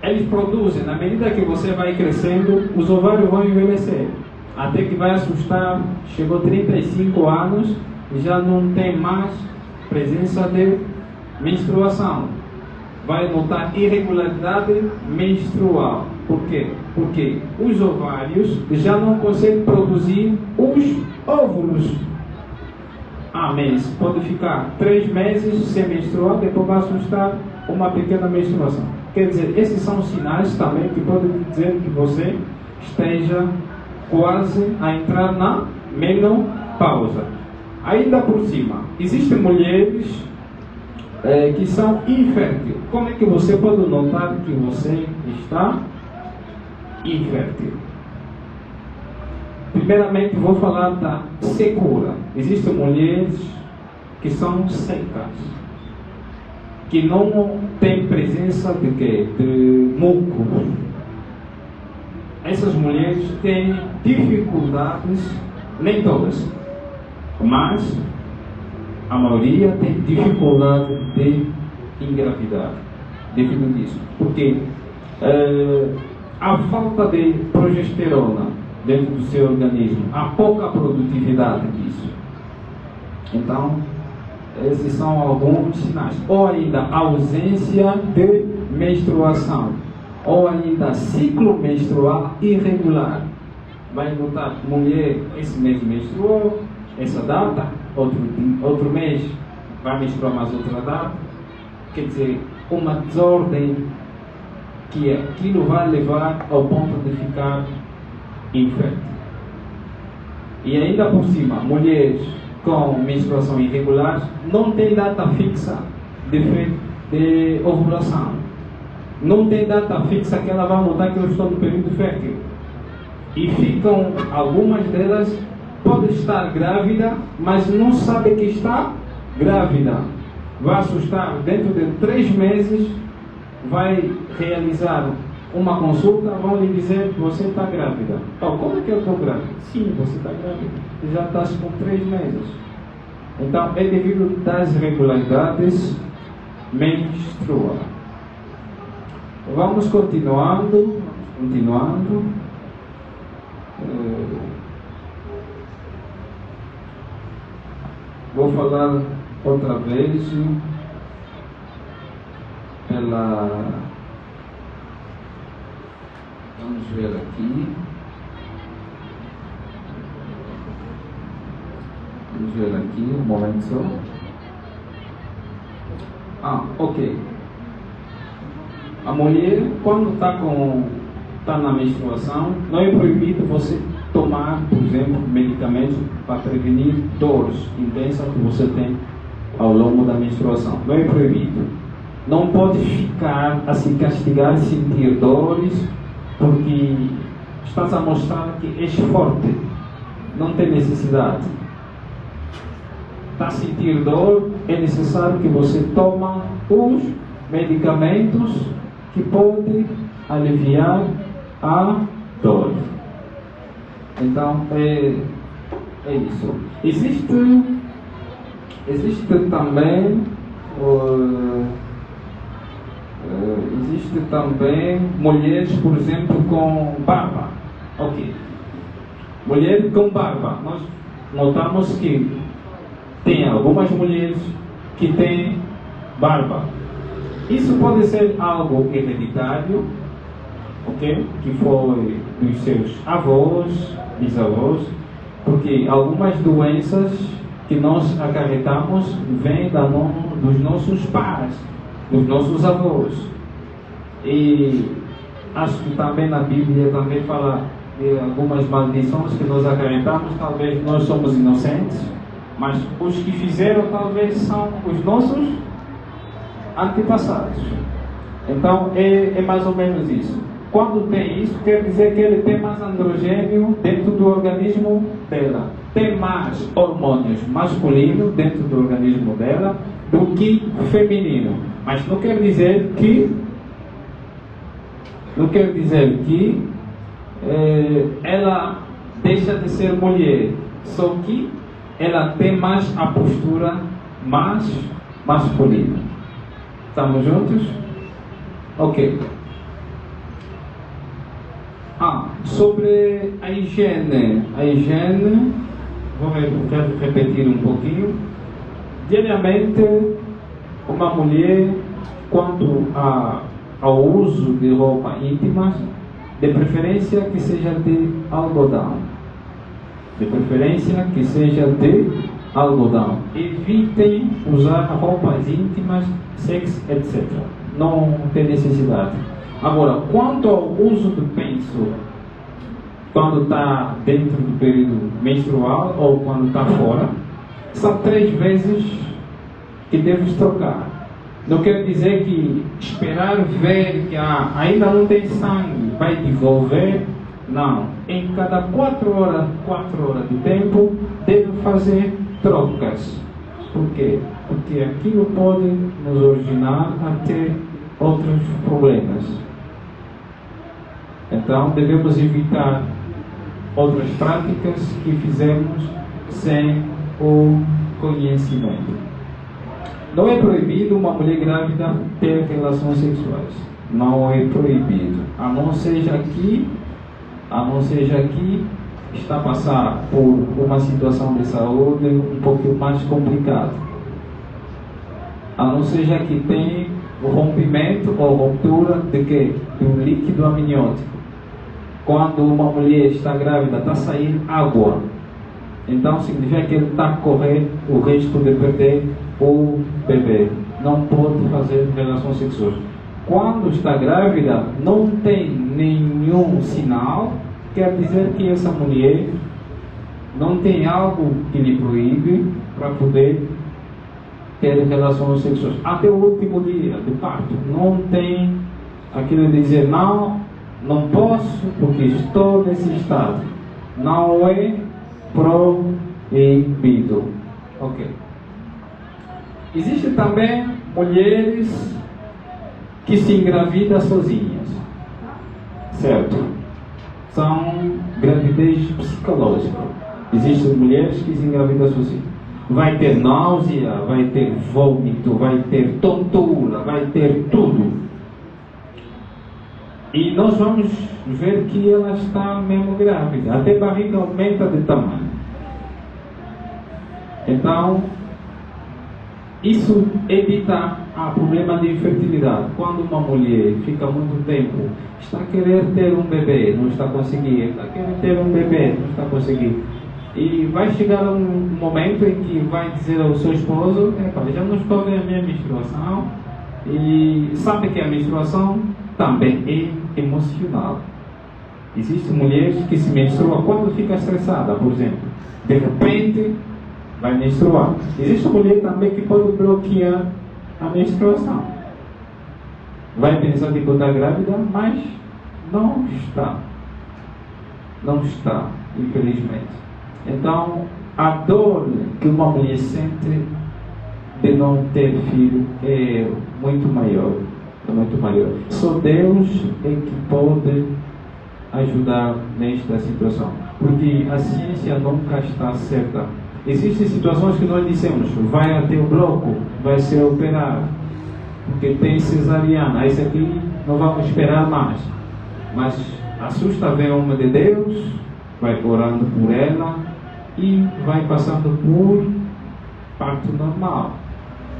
Eles produzem, na medida que você vai crescendo, os ovários vão envelhecer. Até que vai assustar, chegou 35 anos e já não tem mais presença de menstruação. Vai notar irregularidade menstrual. Por quê? Porque os ovários já não conseguem produzir os óvulos. há mês, pode ficar 3 meses sem menstruar, depois vai assustar uma pequena menstruação. Quer dizer, esses são sinais também que podem dizer que você esteja quase a entrar na menopausa. Ainda por cima, existem mulheres que são inférteis. Como é que você pode notar que você está infértil? Primeiramente, vou falar da secura. Existem mulheres que são secas, que não têm presença de quê? De muco. Essas mulheres têm dificuldades, nem todas, mas a maioria tem dificuldade de engravidar devido disso. Porque a falta de progesterona dentro do seu organismo, a pouca produtividade disso. Então, esses são alguns sinais. Ou ainda ausência de menstruação, ou ainda ciclo menstrual irregular. Vai notar, mulher, esse mês menstruou, essa data, outro mês vai menstruar mais outra data. Quer dizer, uma desordem que aquilo vai levar ao ponto de ficar infértil. E ainda por cima, mulheres com menstruação irregular não tem data fixa de ovulação. Não tem data fixa que ela vai notar que eu estou no período fértil. E ficam, algumas delas podem estar grávida, mas não sabe que está grávida. Vai assustar, dentro de 3 meses, vai realizar uma consulta, vão lhe dizer que você está grávida. Oh, como é que eu estou grávida? Sim, você está grávida. Já está com 3 meses. Então, é devido às irregularidades menstruais. Vamos continuando. Vou falar outra vez Vamos ver aqui. Um momento só. Ok. A mulher, quando está na menstruação, não é proibido você tomar, por exemplo, medicamentos para prevenir dores intensas que você tem ao longo da menstruação. Não é proibido. Não pode ficar a se castigar e sentir dores, porque estás a mostrar que és forte. Não tem necessidade. Está a sentir dor, é necessário que você tome os medicamentos que podem aliviar a dor. Então, é isso. Existe também mulheres, por exemplo, com barba. Ok. Mulher com barba. Nós notamos que tem algumas mulheres que têm barba. Isso pode ser algo hereditário, ok? Que foi dos seus avós, bisavós, porque algumas doenças que nós acarretamos vêm da mão dos nossos pais, dos nossos avós. E acho que também na Bíblia também fala de algumas maldições que nós acarretamos. Talvez nós somos inocentes, mas os que fizeram talvez são os nossos antepassados. Então é mais ou menos isso. Quando tem isso, quer dizer que ele tem mais androgênio dentro do organismo dela. Tem mais hormônios masculinos dentro do organismo dela do que feminino. Mas não quer dizer que ela deixa de ser mulher. Só que ela tem mais a postura mais masculina. Estamos juntos? Ok. Sobre a higiene. Vou repetir um pouquinho. Diariamente, uma mulher, quanto ao uso de roupa íntima, de preferência que seja de algodão. De preferência que seja de algodão. Evitem usar roupas íntimas, sexo, etc. Não tem necessidade. Agora, quanto ao uso do penso, quando está dentro do período menstrual ou quando está fora, são 3 vezes que deves trocar. Não quer dizer que esperar ver que ainda não tem sangue, vai devolver. Não. Em cada 4 horas de tempo, deve fazer trocas. Por quê? Porque aquilo pode nos originar a ter outros problemas. Então, devemos evitar outras práticas que fizemos sem o conhecimento. Não é proibido uma mulher grávida ter relações sexuais. Não é proibido. A não seja que está a passar por uma situação de saúde um pouco mais complicada. A não seja que tem o rompimento ou ruptura de quê? Do líquido amniótico. Quando uma mulher está grávida, está a sair água. Então significa que ele está a correr o risco de perder o bebê. Não pode fazer relações sexuais. Quando está grávida, não tem nenhum sinal, quer dizer que essa mulher não tem algo que lhe proíbe para poder ter relações sexuais. Até o último dia do parto, não tem aquilo de dizer não posso porque estou nesse estado. Não é proibido. Ok. Existem também mulheres que se engravidam sozinhas. Certo? São gravidez psicológica. Existem mulheres que se engravidam sozinhas. Vai ter náusea, vai ter vômito, vai ter tontura, vai ter tudo. E nós vamos ver que ela está mesmo grávida. Até a barriga aumenta de tamanho. Então, isso evita o problema de infertilidade. Quando uma mulher fica muito tempo, está a querer ter um bebê, não está conseguindo, está a querer ter um bebê, não está conseguindo. E vai chegar um momento em que vai dizer ao seu esposo, já não estou vendo a minha menstruação. E sabe que a menstruação também é emocional. Existem mulheres que se menstruam quando fica estressada, por exemplo. De repente, vai menstruar. Existe mulher também que pode bloquear a menstruação. Vai pensar que está grávida, mas não está. Não está, infelizmente. Então, a dor que uma mulher sente de não ter filho é muito maior. É muito maior. Só Deus é que pode ajudar nesta situação. Porque a ciência nunca está certa. Existem situações que nós dissemos, vai até o bloco, vai ser operado, porque tem cesariana. Esse aqui não vamos esperar mais. Mas assusta ver uma de Deus, vai orando por ela e vai passando por parto normal.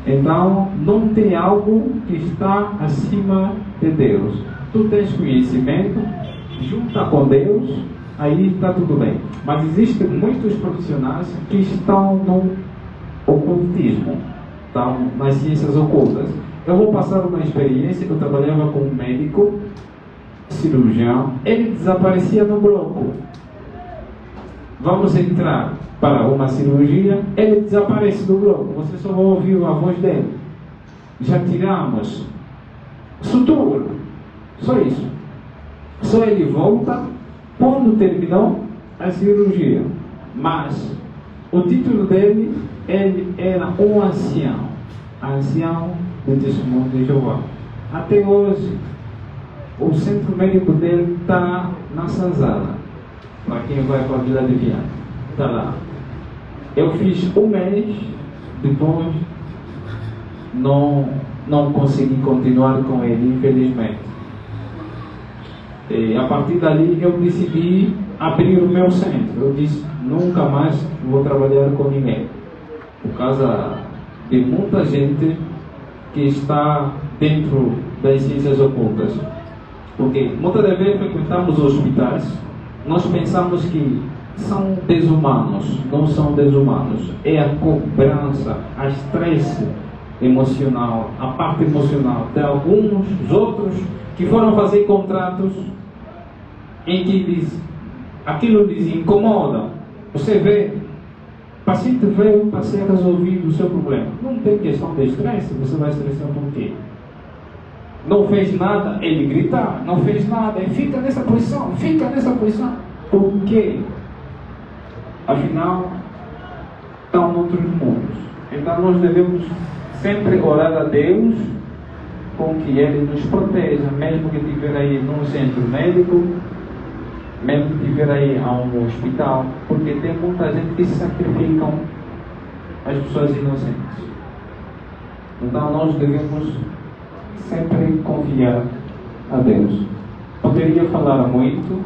Então, não tem algo que está acima de Deus. Tu tens conhecimento, junta com Deus, aí está tudo bem. Mas existem muitos profissionais que estão no ocultismo, estão nas ciências ocultas. Eu vou passar uma experiência. Eu trabalhava com um médico, cirurgião, ele desaparecia no bloco. Vamos entrar para uma cirurgia, ele desaparece do bloco. Você só vai ouvir a voz dele. Já tiramos sutura, só isso. Só ele volta quando terminou a cirurgia. Mas o título dele, ele era um ancião do Testemunho de Jeová. Até hoje, o centro médico dele está na Sanzala. Para quem vai para a Vila de Viana, está lá. Eu fiz um mês, depois não consegui continuar com ele, infelizmente. E a partir dali eu decidi abrir o meu centro. Eu disse, nunca mais vou trabalhar com ninguém. Por causa de muita gente que está dentro das ciências ocultas. Porque muitas vezes frequentamos hospitais, nós pensamos que são desumanos, não são desumanos. É a cobrança, a estresse emocional, a parte emocional de alguns outros que foram fazer contratos em que aquilo lhes incomoda. Você vê, o paciente veio para ser resolvido o seu problema. Não tem questão de estresse, você vai estressar por quê? Não fez nada, ele grita, não fez nada, ele fica nessa posição. Por quê? Afinal, estão noutros mundos. Então nós devemos sempre orar a Deus com que Ele nos proteja, mesmo que estiver aí num centro médico, mesmo que estiver aí a um hospital, porque tem muita gente que sacrificam as pessoas inocentes. Então nós devemos sempre confiar a Deus. Poderia falar muito,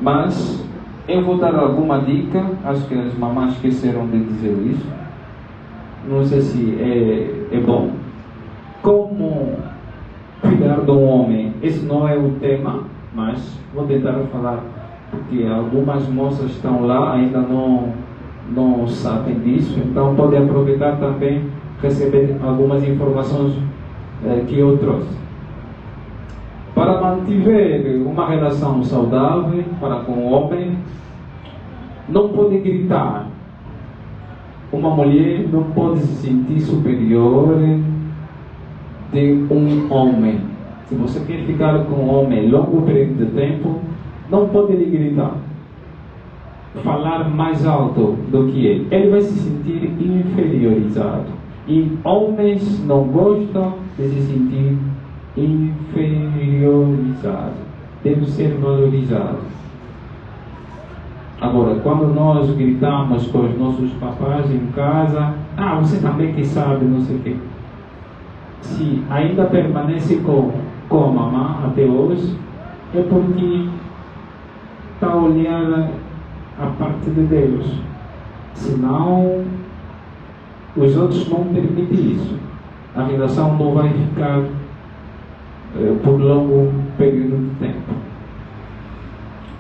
mas eu vou dar alguma dica. Acho que as mamães esqueceram de dizer isso. Não sei se é bom. Como cuidar de um homem? Esse não é o tema, mas vou tentar falar, porque algumas moças estão lá, ainda não sabem disso, então podem aproveitar também receber algumas informações que eu trouxe. Para manter uma relação saudável para com o homem, não pode gritar. Uma mulher não pode se sentir superior de um homem. Se você quer ficar com um homem longo período de tempo, não pode lhe gritar, falar mais alto do que ele. Ele vai se sentir inferiorizado. E homens não gostam de se sentir inferiorizados. Deve ser valorizado. Agora, quando nós gritamos com os nossos papais em casa, você também que sabe, não sei o quê. Se ainda permanece com a mamãe até hoje, é porque está olhando a parte de Deus. Senão, os outros não permitem isso. A relação não vai ficar por longo período de tempo.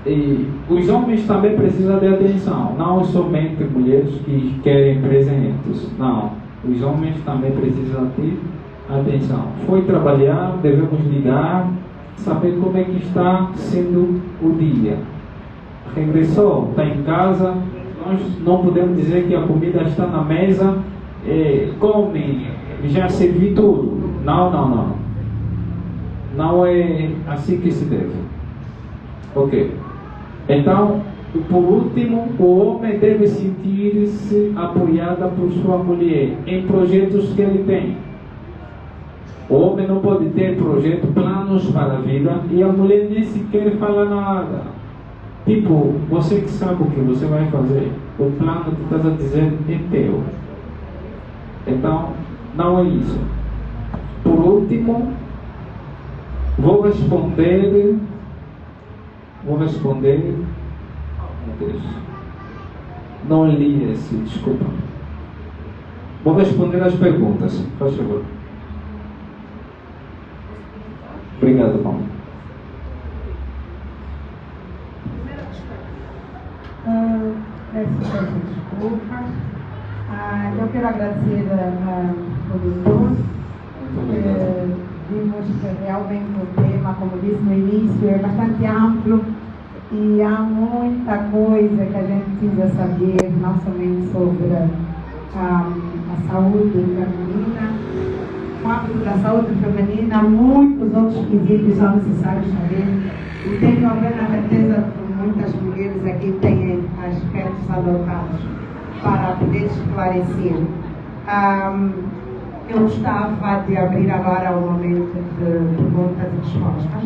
E os homens também precisam de atenção, não somente mulheres que querem presentes. Não, os homens também precisam de atenção. Foi trabalhar, devemos ligar, saber como é que está sendo o dia. Regressou, está em casa, nós não podemos dizer que a comida está na mesa, come, já servi tudo. Não. Não é assim que se deve. Ok. Então, por último, o homem deve sentir-se apoiado por sua mulher em projetos que ele tem. O homem não pode ter projetos, planos para a vida, e a mulher nem sequer fala nada. Tipo, você que sabe o que você vai fazer, o plano que estás a dizer é teu. Então, não é isso. Por último, vou responder. Meu Deus. Não li esse, desculpa. Vou responder as perguntas, faz favor. Obrigado, Paulo. Peço desculpas. Eu quero agradecer ao doutor. Vimos que realmente o tema, como disse no início, é bastante amplo e há muita coisa que a gente precisa saber, não somente sobre a saúde feminina. No âmbito da saúde feminina, muitos outros quesitos são necessários saber. E tenho a plena certeza que muitas mulheres aqui têm aspectos adotados para poder esclarecer. Eu gostava de abrir agora o momento de perguntas e respostas,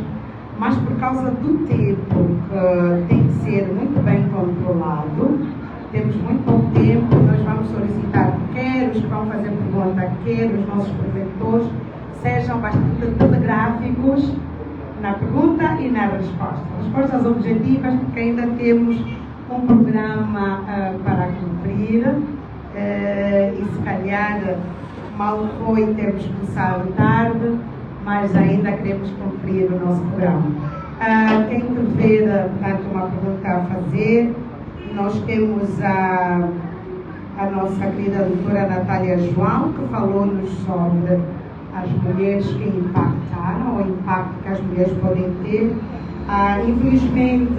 mas por causa do tempo que tem que ser muito bem controlado, temos muito pouco tempo, nós vamos solicitar quer os que vão fazer pergunta, quer os nossos preventores, sejam bastante telegráficos na pergunta e na resposta. Respostas objetivas, porque ainda temos um programa para cumprir e se calhar mal foi termos começado tarde, mas ainda queremos cumprir o nosso programa. Quem tiver, portanto, uma pergunta a fazer, nós temos a nossa querida doutora Natália João, que falou-nos sobre as mulheres que impactaram, o impacto que as mulheres podem ter. Infelizmente,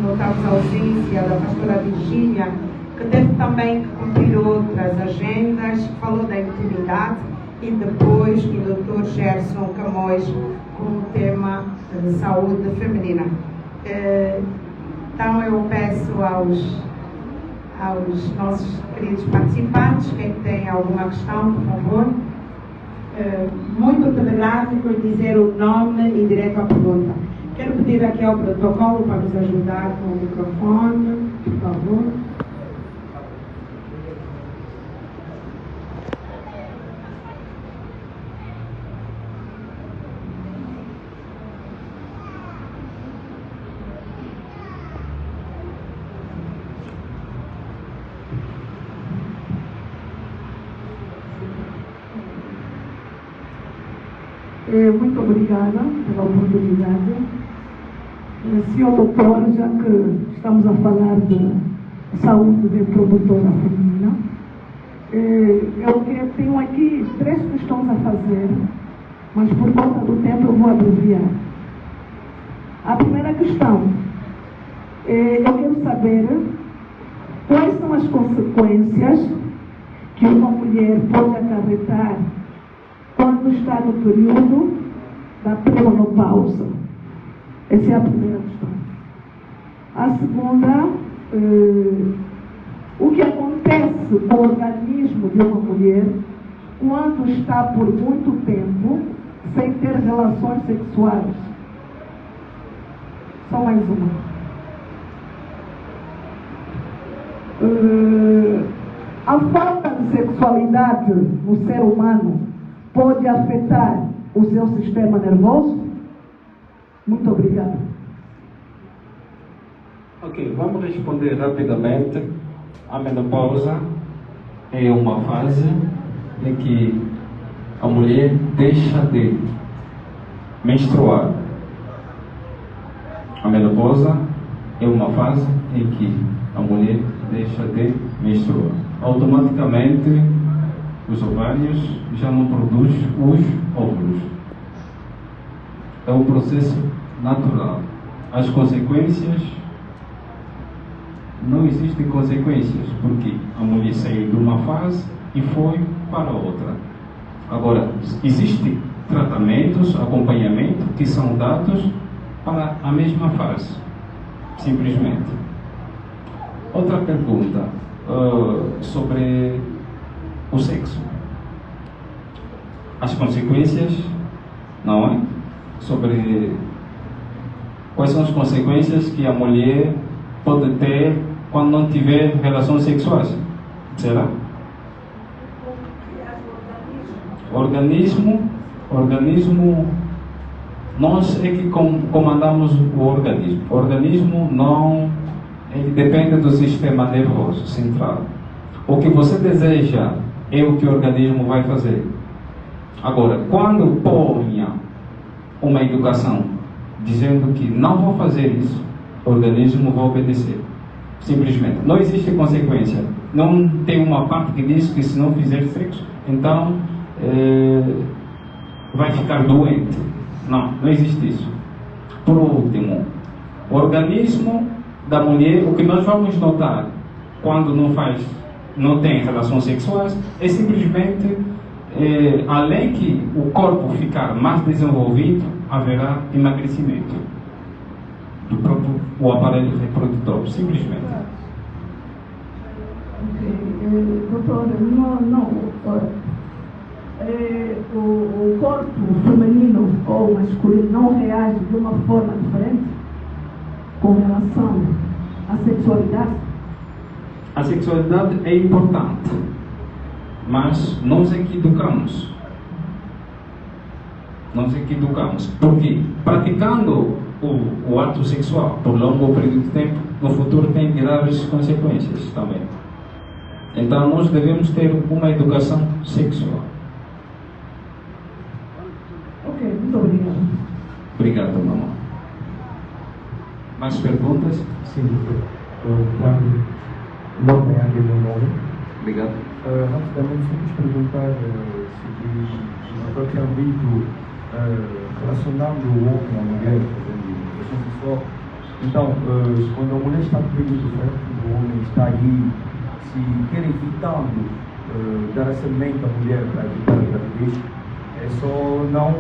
notamos a ausência da pastora Virgínia, que teve também que cumprir outras agendas, falou da intimidade, e depois o doutor Gerson Camões com o tema de saúde feminina. Então eu peço aos nossos queridos participantes, quem tem alguma questão, por favor. Muito telegráfico, dizer o nome e direto à pergunta. Quero pedir aqui ao protocolo para nos ajudar com o microfone, por favor. Muito obrigada pela oportunidade. Senhor doutor, já que estamos a falar de saúde reprodutora feminina, eu tenho aqui 3 questões a fazer, mas por conta do tempo eu vou abreviar. A primeira questão, eu quero saber quais são as consequências que uma mulher pode acarretar quando está no período da pré-menopausa. Essa é a primeira questão. A segunda, o que acontece com o organismo de uma mulher quando está por muito tempo sem ter relações sexuais. Só mais uma. A falta de sexualidade no ser humano pode afetar o seu sistema nervoso? Muito obrigada. Ok, vamos responder rapidamente. A menopausa é uma fase em que a mulher deixa de menstruar. A menopausa é uma fase em que a mulher deixa de menstruar. Automaticamente, os ovários já não produzem os óvulos. É um processo natural. As consequências, não existem consequências, porque a mulher saiu de uma fase e foi para outra. Agora, existem tratamentos, acompanhamento, que são dados para a mesma fase, simplesmente. Outra pergunta sobre o sexo. As consequências, não é? Sobre quais são as consequências que a mulher pode ter quando não tiver relações sexuais. Será? Organismo, nós é que comandamos o organismo. O organismo não, ele depende do sistema nervoso central. O que você deseja é o que o organismo vai fazer. Agora, quando ponha uma educação dizendo que não vou fazer isso, o organismo vai obedecer. Simplesmente. Não existe consequência. Não tem uma parte que diz que se não fizer sexo, então vai ficar doente. Não existe isso. Por último, o organismo da mulher, o que nós vamos notar quando não tem relações sexuais, é simplesmente, além que o corpo ficar mais desenvolvido, haverá emagrecimento do próprio o aparelho reprodutor, simplesmente. Doutora, o corpo feminino ou masculino não reage de uma forma diferente com relação à sexualidade? A sexualidade é importante, mas nós é que educamos. Porque praticando o ato sexual por longo período de tempo, no futuro tem graves consequências também. Então nós devemos ter uma educação sexual. Ok, muito obrigada. Obrigado, mamãe. Mais perguntas? Sim, doutor. Não tem aquele meu nome. Obrigado. Rapidamente, só quis perguntar se o doutor tinha dito relacionando o homem e a mulher, relação sexual. Então, quando a mulher está no período fértil, o homem está aí, se quer evitando dar a semente à mulher para evitar a gravidez, é só não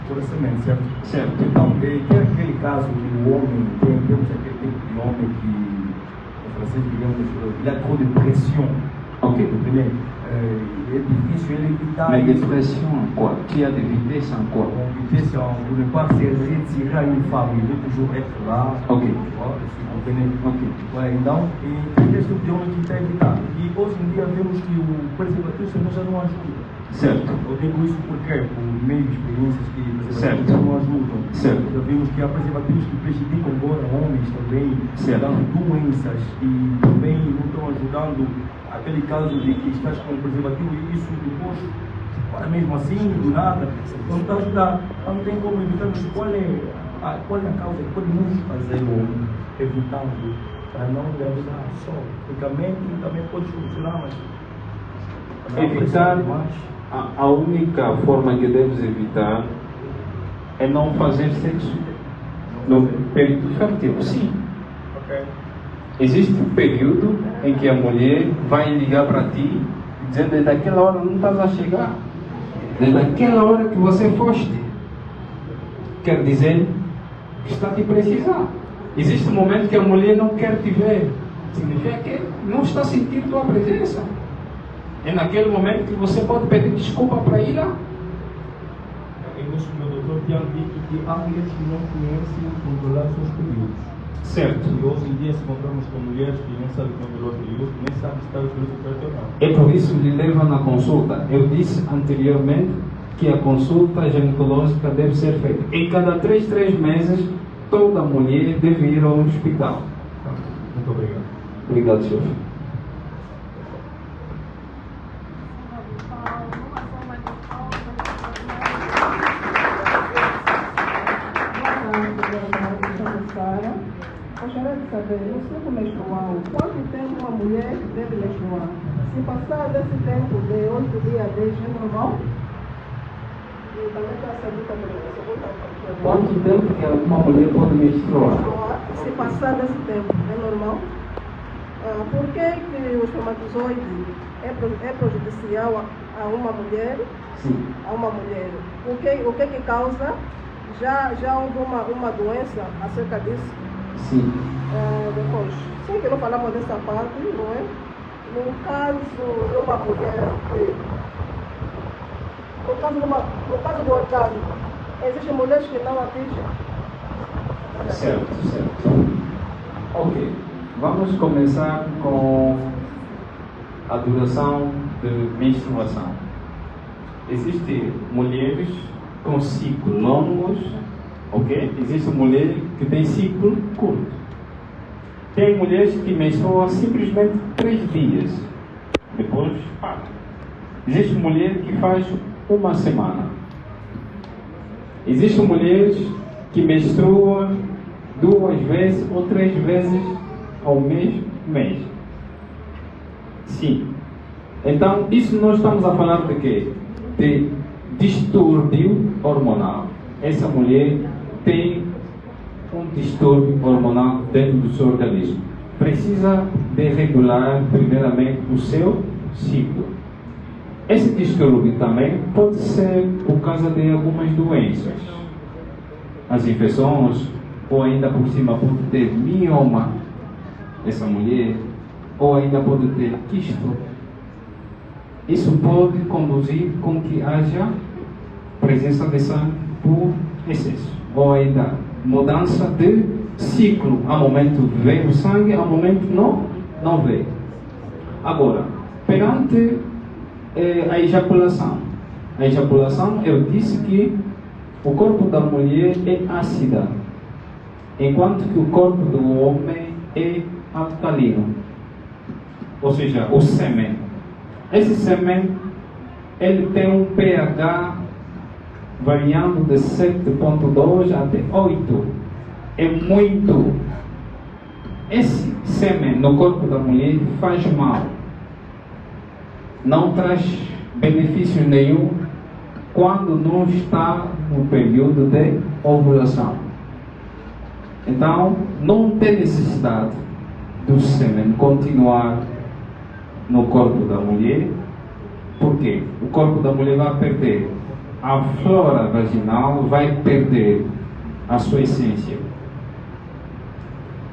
por a semente, certo? Certo. Então, que é aquele caso que o homem temos aquele tipo de homem que, em francês, digamos, il a trop de pression. Ok. Primeiro, é difícil ele evitar Mais isso. d'expression en quoi? Tu as de vitesse en quoi? En vitesse, pour ne pas se retirer à une femme, il veut toujours être là. Ok. Voilà, se compreende? Ok. Ouais, então, tem esse tipo de homem que está evitando. E hoje em dia vemos que o preservativo já não ajuda. Certo. Eu digo isso porque, por meio de experiências que Certo. preservativos não ajudam. Certo. Já vimos que há preservativos que prejudicam agora homens também, Certo. dando doenças e também não estão ajudando aquele caso de que estás com o preservativo e isso depois, para mesmo assim, do nada, não está a ajudar. Não tem como evitar, mas qual é a causa que podemos fazer evitando para não engravidar só? Tecnicamente também pode solucionar, mas não Evitar, precisa mais. a única forma que deves evitar é não fazer sexo no período fértil. Sim. Ok. Existe um período em que a mulher vai ligar para ti dizendo: desde aquela hora não estás a chegar, desde aquela hora que você foste. Quer dizer que está a te precisar. Existe um momento que a mulher não quer te ver, significa que não está sentindo tua presença. É naquele momento que você pode pedir desculpa para ir lá. E nisso, meu doutor tinha dito que há mulheres que não conhecem controlar seus períodos. Certo. E hoje em dia, se encontramos com mulheres que não sabem controlar o período, nem sabem se está o período certo ou não. É por isso que lhe levam na consulta. Eu disse anteriormente que a consulta ginecológica deve ser feita. Em cada 3 meses, toda mulher deve ir ao hospital. Muito obrigado. Obrigado, senhor. Sara, gostaria de saber, no ciclo menstrual, quanto tempo uma mulher deve menstruar? Se passar desse tempo de 8 dias a 10 é normal? E também está a saber também, Quanto tempo que uma mulher pode menstruar? se passar desse tempo, é normal? Por que o espermatozoide é prejudicial a uma mulher? Sim. A uma mulher. O que causa? Já houve uma doença acerca disso? Sim. Depois, sim, que não falamos dessa parte, não é? No caso de uma mulher, no caso do orgasmo, existem mulheres que não atingem? Certo. Ok. Vamos começar com a duração de menstruação. Existem mulheres com ciclo longos, ok? Existem mulheres que têm ciclo curto. Tem mulheres que menstruam simplesmente 3 dias, depois para. Existe mulher que faz 1 semana. Existem mulheres que menstruam 2 vezes ou 3 vezes ao mês. Sim. Então, isso nós estamos a falar de quê? De distúrbio hormonal. Essa mulher tem um distúrbio hormonal dentro do seu organismo. Precisa de regular primeiramente o seu ciclo. Esse distúrbio também pode ser por causa de algumas doenças. As infecções, ou ainda por cima pode ter mioma, essa mulher, ou ainda pode ter quisto. Isso pode conduzir com que haja presença de sangue por excesso, ou ainda mudança de ciclo. A momento vem o sangue, a momento não vem. Agora, perante a ejaculação, eu disse que o corpo da mulher é ácida, enquanto que o corpo do homem é alcalino, ou seja, o sêmen. Esse sêmen, ele tem um pH variando de 7,2 até 8. É muito. Esse sêmen no corpo da mulher faz mal. Não traz benefício nenhum quando não está no período de ovulação. Então, não tem necessidade do sêmen continuar no corpo da mulher. Por quê? O corpo da mulher vai perder. A flora vaginal vai perder a sua essência.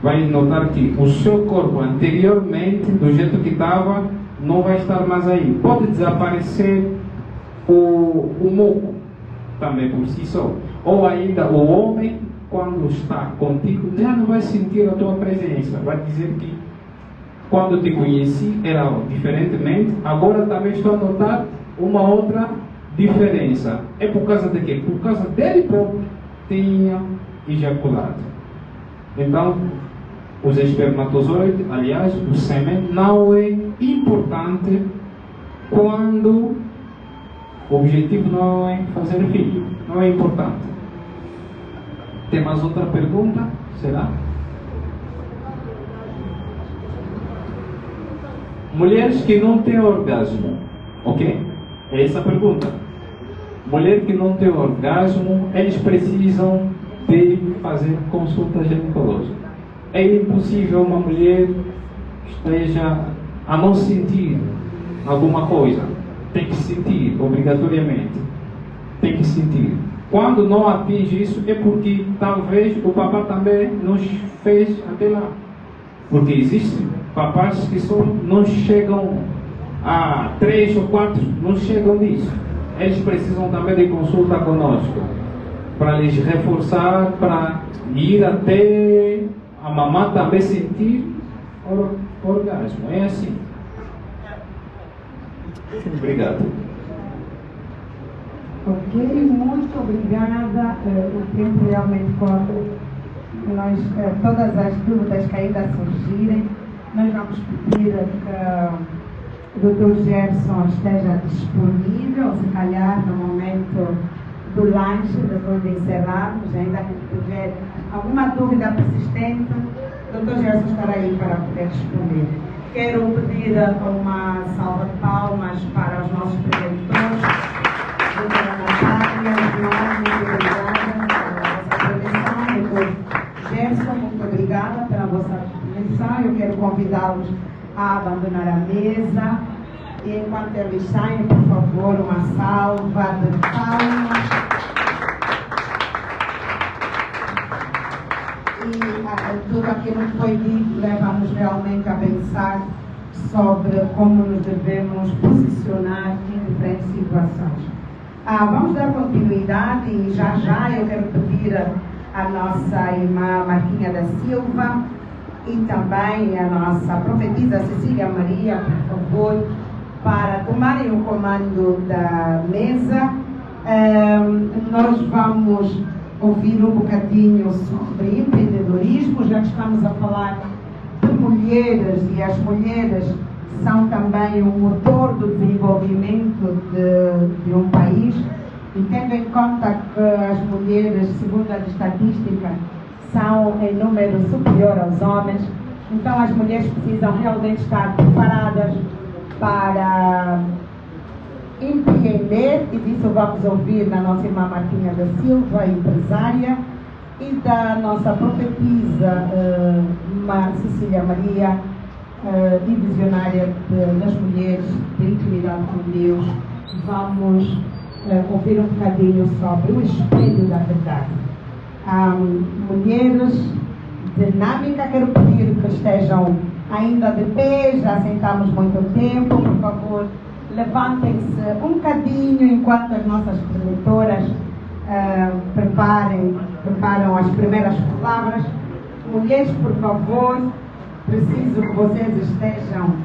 Vai notar que o seu corpo anteriormente, do jeito que estava, não vai estar mais aí. Pode desaparecer o muco também por si só. Ou ainda o homem, quando está contigo, já não vai sentir a tua presença. Vai dizer que quando te conheci era diferentemente, agora também estou a notar uma outra diferença. É por causa de quê? Por causa dele próprio tinha ejaculado. Então, os espermatozoides, aliás, o sêmen, não é importante quando o objetivo não é fazer filho. Não é importante. Tem mais outra pergunta? Será? Mulheres que não têm orgasmo, ok? É essa a pergunta. Mulher que não tem orgasmo, eles precisam de fazer consulta ginecológica. É impossível uma mulher esteja a não sentir alguma coisa. Tem que sentir, obrigatoriamente. Tem que sentir. Quando não atinge isso, é porque talvez o papá também nos fez até lá. Porque existem papás que só não chegam a 3 ou 4, não chegam nisso. Eles precisam também de consulta conosco, para lhes reforçar, para ir até a mamãe também sentir orgasmo. É assim. Obrigado. Ok, muito obrigada. O tempo realmente corre. Nós, todas as dúvidas que ainda surgirem, nós vamos pedir que o Dr. Gerson esteja disponível, se calhar no momento do lanche, depois de encerrarmos, ainda que tiver alguma dúvida persistente, o Dr. Gerson estará aí para poder responder. Quero pedir uma salva de palmas para os nossos preleitores. Doutora Natália, muito obrigada pela vossa prevenção. Doutor Gerson, muito obrigada pela vossa prevenção. Eu quero convidá-los a abandonar a mesa. E enquanto eles saem, por favor, uma salva de palmas. E tudo aquilo que foi dito leva-nos realmente a pensar sobre como nos devemos posicionar em diferentes situações. Vamos dar continuidade e já eu quero pedir a nossa irmã Marquinha da Silva e também a nossa profetisa Cecília Maria, por favor, para tomarem o comando da mesa. Nós vamos ouvir um bocadinho sobre empreendedorismo, já que estamos a falar de mulheres e as mulheres são também o motor do desenvolvimento de um país, e tendo em conta que as mulheres, segundo as estatísticas, são em número superior aos homens, então as mulheres precisam realmente estar preparadas para empreender, e disso vamos ouvir da nossa irmã Marquinha da Silva, empresária, e da nossa profetisa Cecília Maria, e visionária das mulheres de intimidade com Deus. Vamos ouvir um bocadinho sobre o espelho da verdade. Mulheres dinâmicas, quero pedir que estejam ainda de pé, já sentamos muito tempo, por favor, levantem-se um bocadinho enquanto as nossas preleitoras preparam as primeiras palavras. Mulheres, por favor, preciso que vocês estejam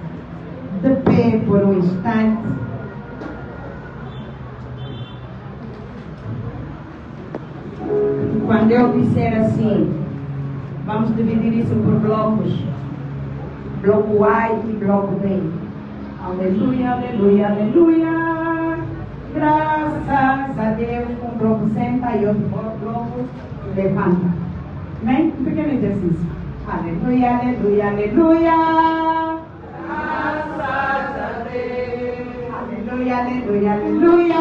de pé por um instante. Quando eu disser assim, vamos dividir isso por blocos. Bloco A e bloco B. Aleluia, aleluia, aleluia. Graças a Deus. Um bloco senta e outro bloco levanta. Bem? Um pequeno exercício. Aleluia, aleluia, aleluia. Graças a Deus. Aleluia, aleluia, aleluia.